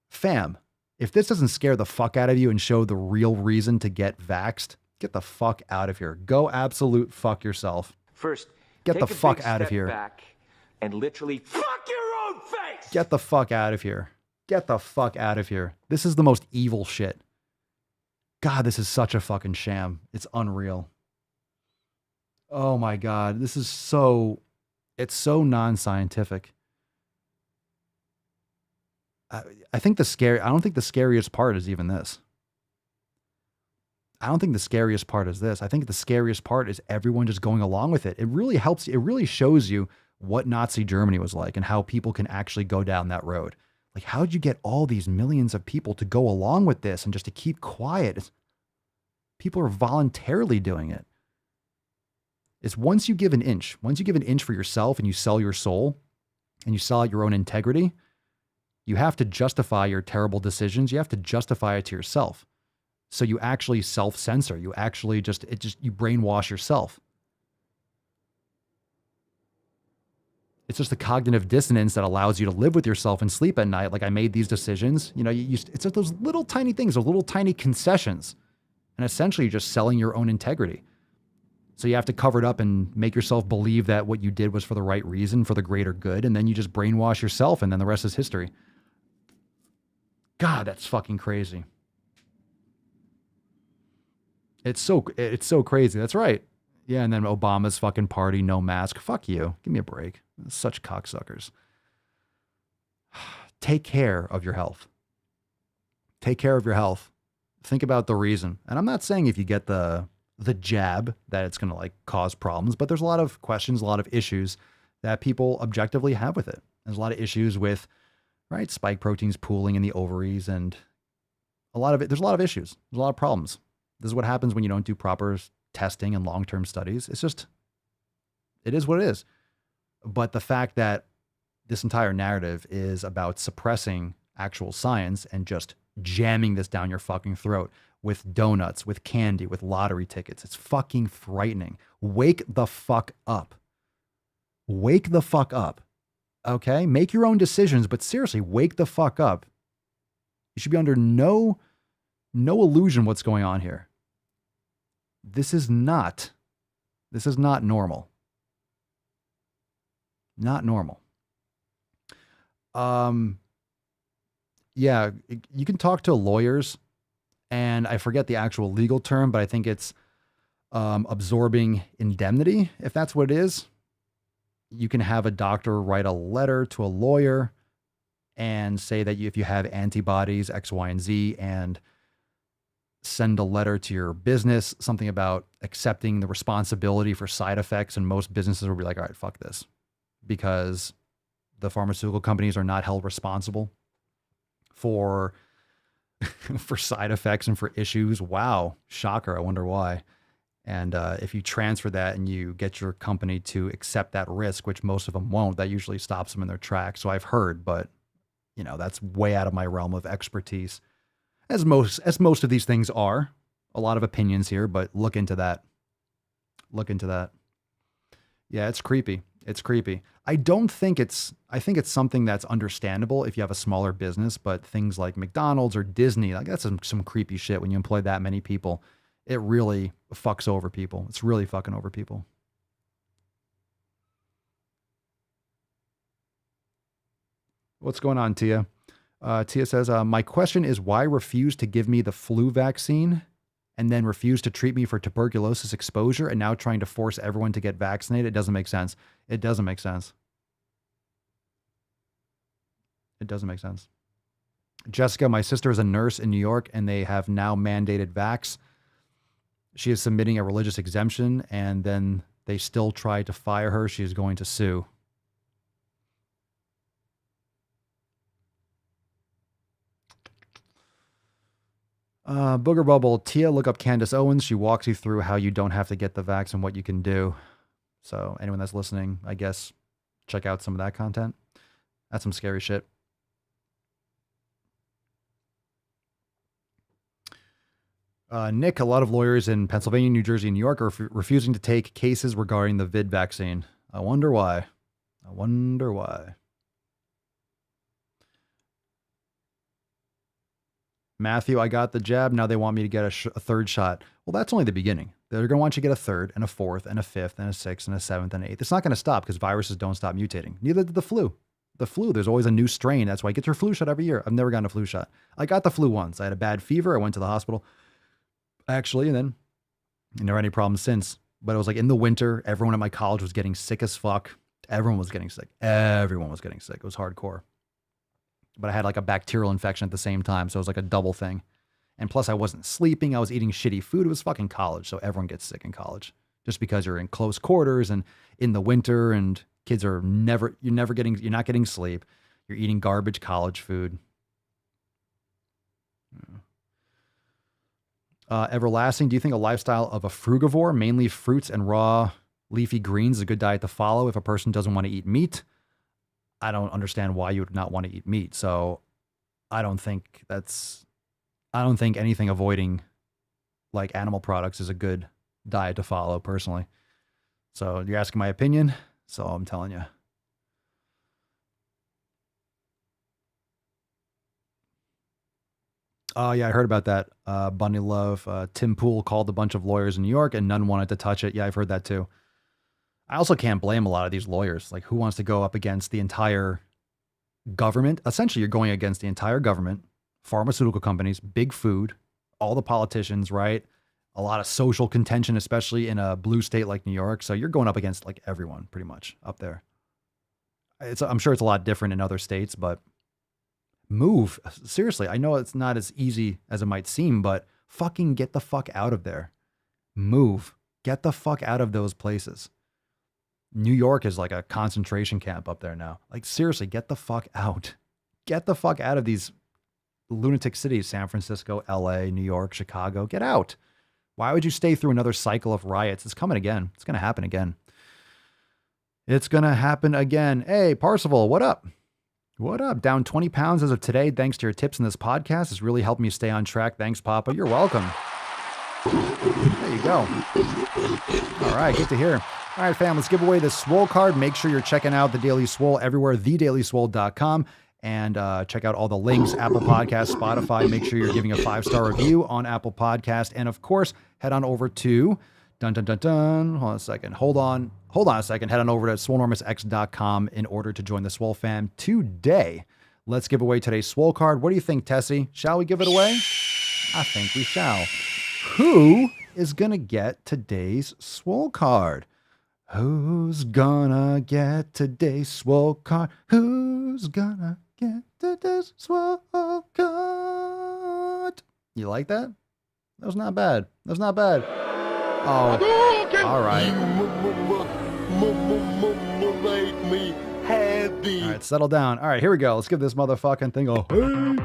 Fam, if this doesn't scare the fuck out of you and show the real reason to get vaxxed, get the fuck out of here. Go absolute fuck yourself. First, get the fuck out of here. Back and literally fuck your own face. Get the fuck out of here. Get the fuck out of here. This is the most evil shit. God, this is such a fucking sham. It's unreal. Oh my God. It's so non-scientific. I don't think the scariest part is even this. I don't think the scariest part is this. I think the scariest part is everyone just going along with it. It really helps. It really shows you what Nazi Germany was like and how people can actually go down that road. Like, how'd you get all these millions of people to go along with this and just to keep quiet? People are voluntarily doing it. It's once you give an inch for yourself and you sell your soul and you sell out your own integrity, you have to justify your terrible decisions. You have to justify it to yourself. So you actually self-censor. You actually you brainwash yourself. It's just the cognitive dissonance that allows you to live with yourself and sleep at night. Like, I made these decisions. It's just those little tiny things, those little tiny concessions. And essentially you're just selling your own integrity. So you have to cover it up and make yourself believe that what you did was for the right reason, for the greater good. And then you just brainwash yourself and then the rest is history. God, that's fucking crazy. It's so crazy. That's right. Yeah, and then Obama's fucking party, no mask. Fuck you. Give me a break. Such cocksuckers. Take care of your health. Take care of your health. Think about the reason. And I'm not saying if you get the jab that it's going to like cause problems, but there's a lot of questions, a lot of issues that people objectively have with it. There's a lot of issues with, right, spike proteins pooling in the ovaries and there's a lot of issues. There's a lot of problems. This is what happens when you don't do proper testing and long-term studies. It is what it is. But the fact that this entire narrative is about suppressing actual science and just jamming this down your fucking throat with donuts, with candy, with lottery tickets, it's fucking frightening. Wake the fuck up. Wake the fuck up. Okay? Make your own decisions, but seriously, wake the fuck up. You should be under no illusion what's going on here. This is not normal. Not normal. Yeah, you can talk to lawyers, and I forget the actual legal term, but I think it's absorbing indemnity, if that's what it is. You can have a doctor write a letter to a lawyer and say that if you have antibodies X, Y, and Z, and send a letter to your business, something about accepting the responsibility for side effects. And most businesses will be like, all right, fuck this, because the pharmaceutical companies are not held responsible for side effects and for issues. Wow. Shocker. I wonder why. And if you transfer that and you get your company to accept that risk, which most of them won't, that usually stops them in their tracks. So I've heard, but that's way out of my realm of expertise. As most of these things are. A lot of opinions here, but look into that. Look into that. Yeah, it's creepy. It's creepy. I think it's something that's understandable if you have a smaller business, but things like McDonald's or Disney, like that's some creepy shit when you employ that many people. It really fucks over people. It's really fucking over people. What's going on, Tia? Tia says, my question is why refuse to give me the flu vaccine and then refuse to treat me for tuberculosis exposure and now trying to force everyone to get vaccinated? It doesn't make sense. It doesn't make sense. It doesn't make sense. Jessica, my sister is a nurse in New York and they have now mandated vax. She is submitting a religious exemption and then they still try to fire her. She is going to sue. Booger Bubble, Tia, look up Candace Owens. She walks you through how you don't have to get the vax and what you can do. So anyone that's listening, I guess, check out some of that content. That's some scary shit. Nick, a lot of lawyers in Pennsylvania, New Jersey, and New York are refusing to take cases regarding the vid vaccine. I wonder why. I wonder why. Matthew, I got the jab. Now they want me to get a third shot. Well, that's only the beginning. They're going to want you to get a third and a fourth and a fifth and a sixth and a seventh and an eighth. It's not going to stop because viruses don't stop mutating. Neither did the flu. The flu, there's always a new strain. That's why I get your flu shot every year. I've never gotten a flu shot. I got the flu once. I had a bad fever. I went to the hospital, actually, and then never had any problems since. But it was like in the winter, everyone at my college was getting sick as fuck. Everyone was getting sick. Everyone was getting sick. It was hardcore. But I had like a bacterial infection at the same time. So it was like a double thing. And plus I wasn't sleeping. I was eating shitty food. It was fucking college. So everyone gets sick in college just because you're in close quarters and in the winter and kids are you're not getting sleep. You're eating garbage college food. Everlasting. Do you think a lifestyle of a frugivore, mainly fruits and raw leafy greens, is a good diet to follow if a person doesn't want to eat meat? I don't understand why you would not want to eat meat. So I don't think anything avoiding like animal products is a good diet to follow personally. So you're asking my opinion. So I'm telling you. Oh yeah, I heard about that. Bunny Love, Tim Pool called a bunch of lawyers in New York and none wanted to touch it. Yeah, I've heard that too. I also can't blame a lot of these lawyers. Like, who wants to go up against the entire government? Essentially, you're going against the entire government, pharmaceutical companies, big food, all the politicians, right? A lot of social contention, especially in a blue state like New York. So you're going up against like everyone pretty much up there. I'm sure it's a lot different in other states, but move. Seriously, I know it's not as easy as it might seem, but fucking get the fuck out of there. Move. Get the fuck out of those places. New York is like a concentration camp up there now. Like, seriously, get the fuck out. Get the fuck out of these lunatic cities, San Francisco, LA, New York, Chicago. Get out. Why would you stay through another cycle of riots? It's coming again. It's going to happen again. It's going to happen again. Hey, Parsival, what up? What up? Down 20 pounds as of today, thanks to your tips in this podcast. It's really helped me stay on track. Thanks, Papa. You're welcome. There you go. All right, good to hear. All right, fam, let's give away this Swole card. Make sure you're checking out the Daily Swole everywhere, thedailyswole.com, and check out all the links, Apple Podcasts, Spotify. Make sure you're giving a 5-star review on Apple Podcast. And of course, head on over to hold on a second. Head on over to swolenormousx.com in order to join the Swole fam today. Let's give away today's Swole card. What do you think, Tessie? Shall we give it away? I think we shall. Who is going to get today's Swole card? Who's gonna get today's Swole card? Who's gonna get today's Swole card? You like that? That was not bad. That was not bad. Oh, all right. Make me happy. All right, settle down. All right, here we go. Let's give this motherfucking thing a hey.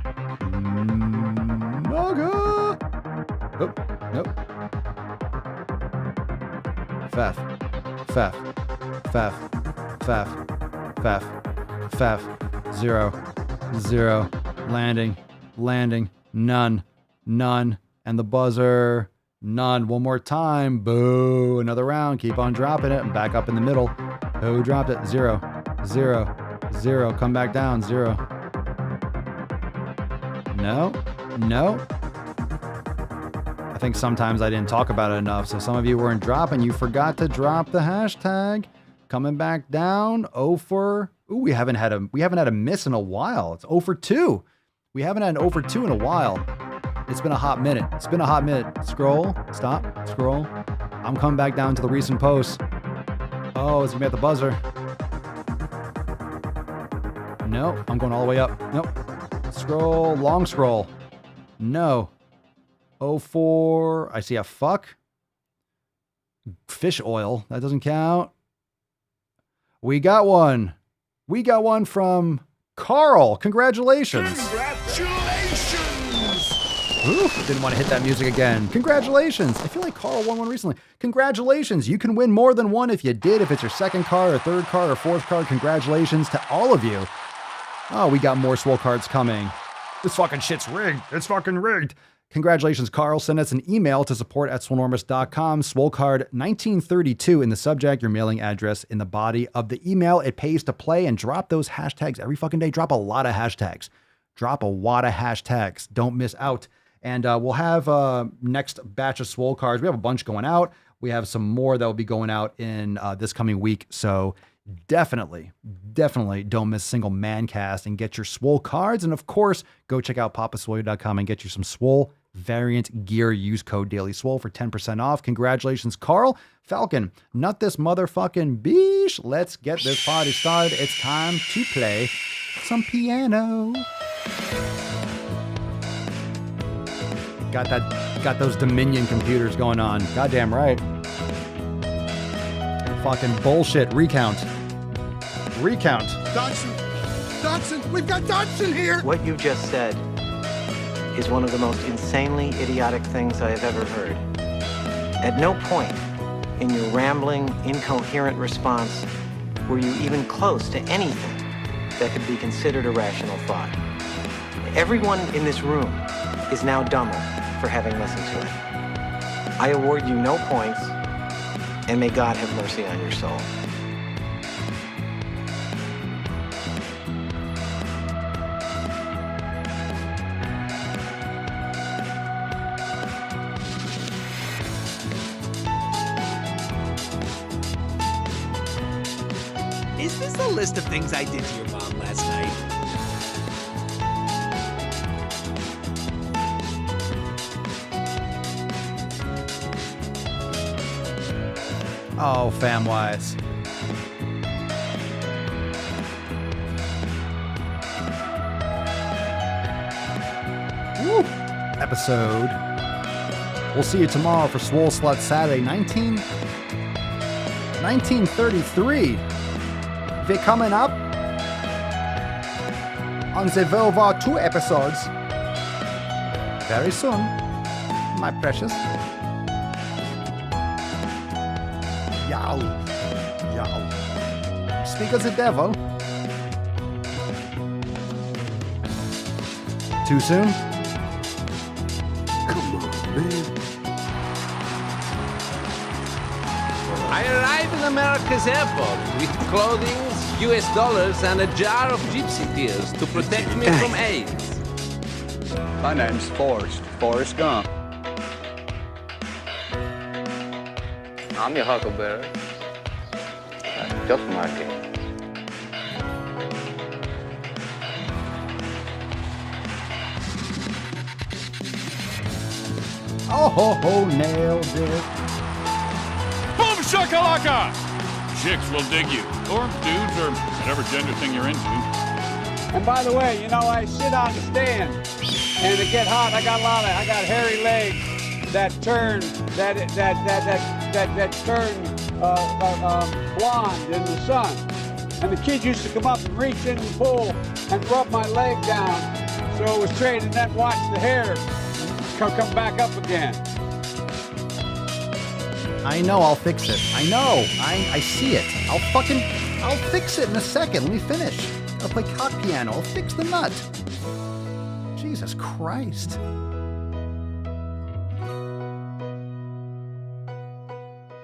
Nope. Nope. Faf. Faf. Faf. Faf. Faf. Faf. 0. 0. Landing. Landing. None. None. And the buzzer. None. One more time. Boo. Another round. Keep on dropping it. And back up in the middle. Who dropped it? 0, 0, 0. Come back down. 0. No. No. I think sometimes I didn't talk about it enough. So some of you weren't dropping. You forgot to drop the hashtag. Coming back down. 0 for... Ooh, we haven't had a miss in a while. It's 0 for 2. We haven't had an 0 for 2 in a while. It's been a hot minute. It's been a hot minute. Scroll. Stop. Scroll. I'm coming back down to the recent posts. Oh, it's gonna be at the buzzer. No, I'm going all the way up. Nope. Scroll. Long scroll. No. 0 for... I see a fuck. Fish oil. That doesn't count. We got one. We got one from Carl. Congratulations. Congratulations! Ooh, didn't want to hit that music again. Congratulations. I feel like Carl won one recently. Congratulations. You can win more than one if you did. If it's your second card or third card or fourth card, congratulations to all of you. Oh, we got more Swole cards coming. This fucking shit's rigged. It's fucking rigged. Congratulations, Carl. Send us an email to support@swolenormous.com. Swole card 1932 in the subject, your mailing address in the body of the email. It pays to play, and drop those hashtags every fucking day. Drop a lot of hashtags. Drop a lot of hashtags. Don't miss out. And we'll have next batch of Swole cards. We have a bunch going out. We have some more that will be going out in this coming week. So definitely don't miss a single man cast and get your Swole cards. And of course, go check out papaswole.com and get you some Swole variant gear. Use code DAILYSWOLE for 10% off. Congratulations, Carl. Falcon, nut this motherfucking beesh. Let's get this party started. It's time to play some piano. Got those Dominion computers going on. Goddamn right. Fucking bullshit. Recount. Dodson, we've got Dodson here! What you just said is one of the most insanely idiotic things I have ever heard. At no point in your rambling, incoherent response were you even close to anything that could be considered a rational thought. Everyone in this room is now dumber for having listened to it. I award you no points, and may God have mercy on your soul. Is this a list of things I did to your mom last night? Oh, Famwise. Woo! Episode. We'll see you tomorrow for Swole Slut Saturday, 1933. We're coming up on the World War II episodes very soon, my precious. Yow. Speak of the devil. Too soon? Come on, man. I arrived in America's airport with clothing, US dollars, and a jar of gypsy tears to protect me from AIDS. My name's Forrest Gump. I'm your huckleberry. Just my kid. Oh, nailed it. Boom shakalaka! Chicks will dig you, or dudes, or whatever gender thing you're into. And by the way, you know, I sit on the stand, and to get hot, I got hairy legs that turn blonde in the sun. And the kids used to come up and reach in and pull and rub my leg down, so it was straight, and then watch the hair come back up again. I know, I'll fix it. I know. I see it. I'll fix it in a second. Let me finish. I'll play cock piano. I'll fix the nut. Jesus Christ.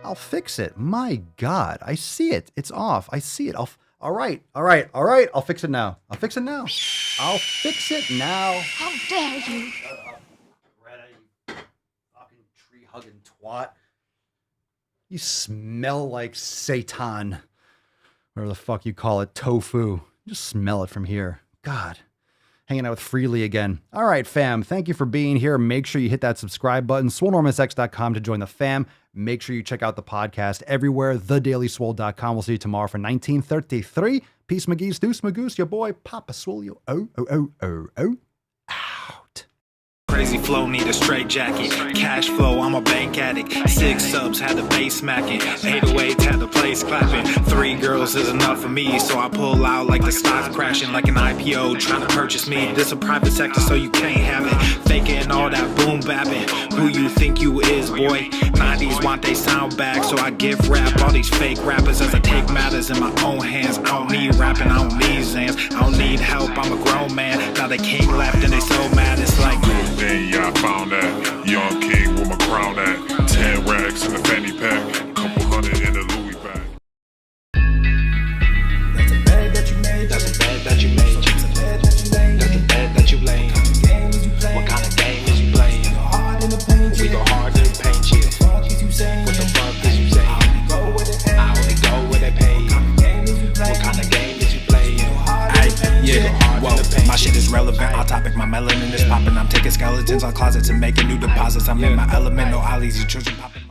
I'll fix it. My God, I see it. It's off. I see it. All right. I'll fix it now. I'll fix it now. How dare you? Greta, you fucking tree-hugging twat. You smell like Satan. Whatever the fuck you call it, tofu. Just smell it from here. God. Hanging out with Freely again. All right, fam. Thank you for being here. Make sure you hit that subscribe button. SwoleNormusX.com to join the fam. Make sure you check out the podcast everywhere. TheDailySwole.com. We'll see you tomorrow for 1933. Peace, McGee's, Deuce, Magoose, your boy, Papa Swole. Out. Crazy flow, need a straight jacket. Cash flow, I'm a bank addict. 6 subs, had the bass smacking. 808s, had the place clapping. 3 girls is enough for me, so I pull out like the stock crashing. Like an IPO, trying to purchase me. This a private sector, so you can't have it. Faking all that boom bapping. Who you think you is, boy? 90s want they sound back, so I give rap all these fake rappers as I take matters in my own hands. I don't need rapping, I don't need Zans. I don't need help, I'm a grown man. Now they can't left and they so mad, it's like Then yeah, I found that young king with my crown at 10 racks in the fanny pack, couple hundred in the Louis bag. That's a bed that you made. That's a bed that you made. That's a bed that you laid. That's a bed that you laid. What kind of game is you playing? We go hard in the paint, yeah. What the fuck is you saying? I only go where they pay. What kind of game is you playing? Yeah, whoa, my shit is relevant. On topic, my melanin is popping. I'm taking skeletons on closets and making new deposits. I'm in my element, no ollies, you children popping.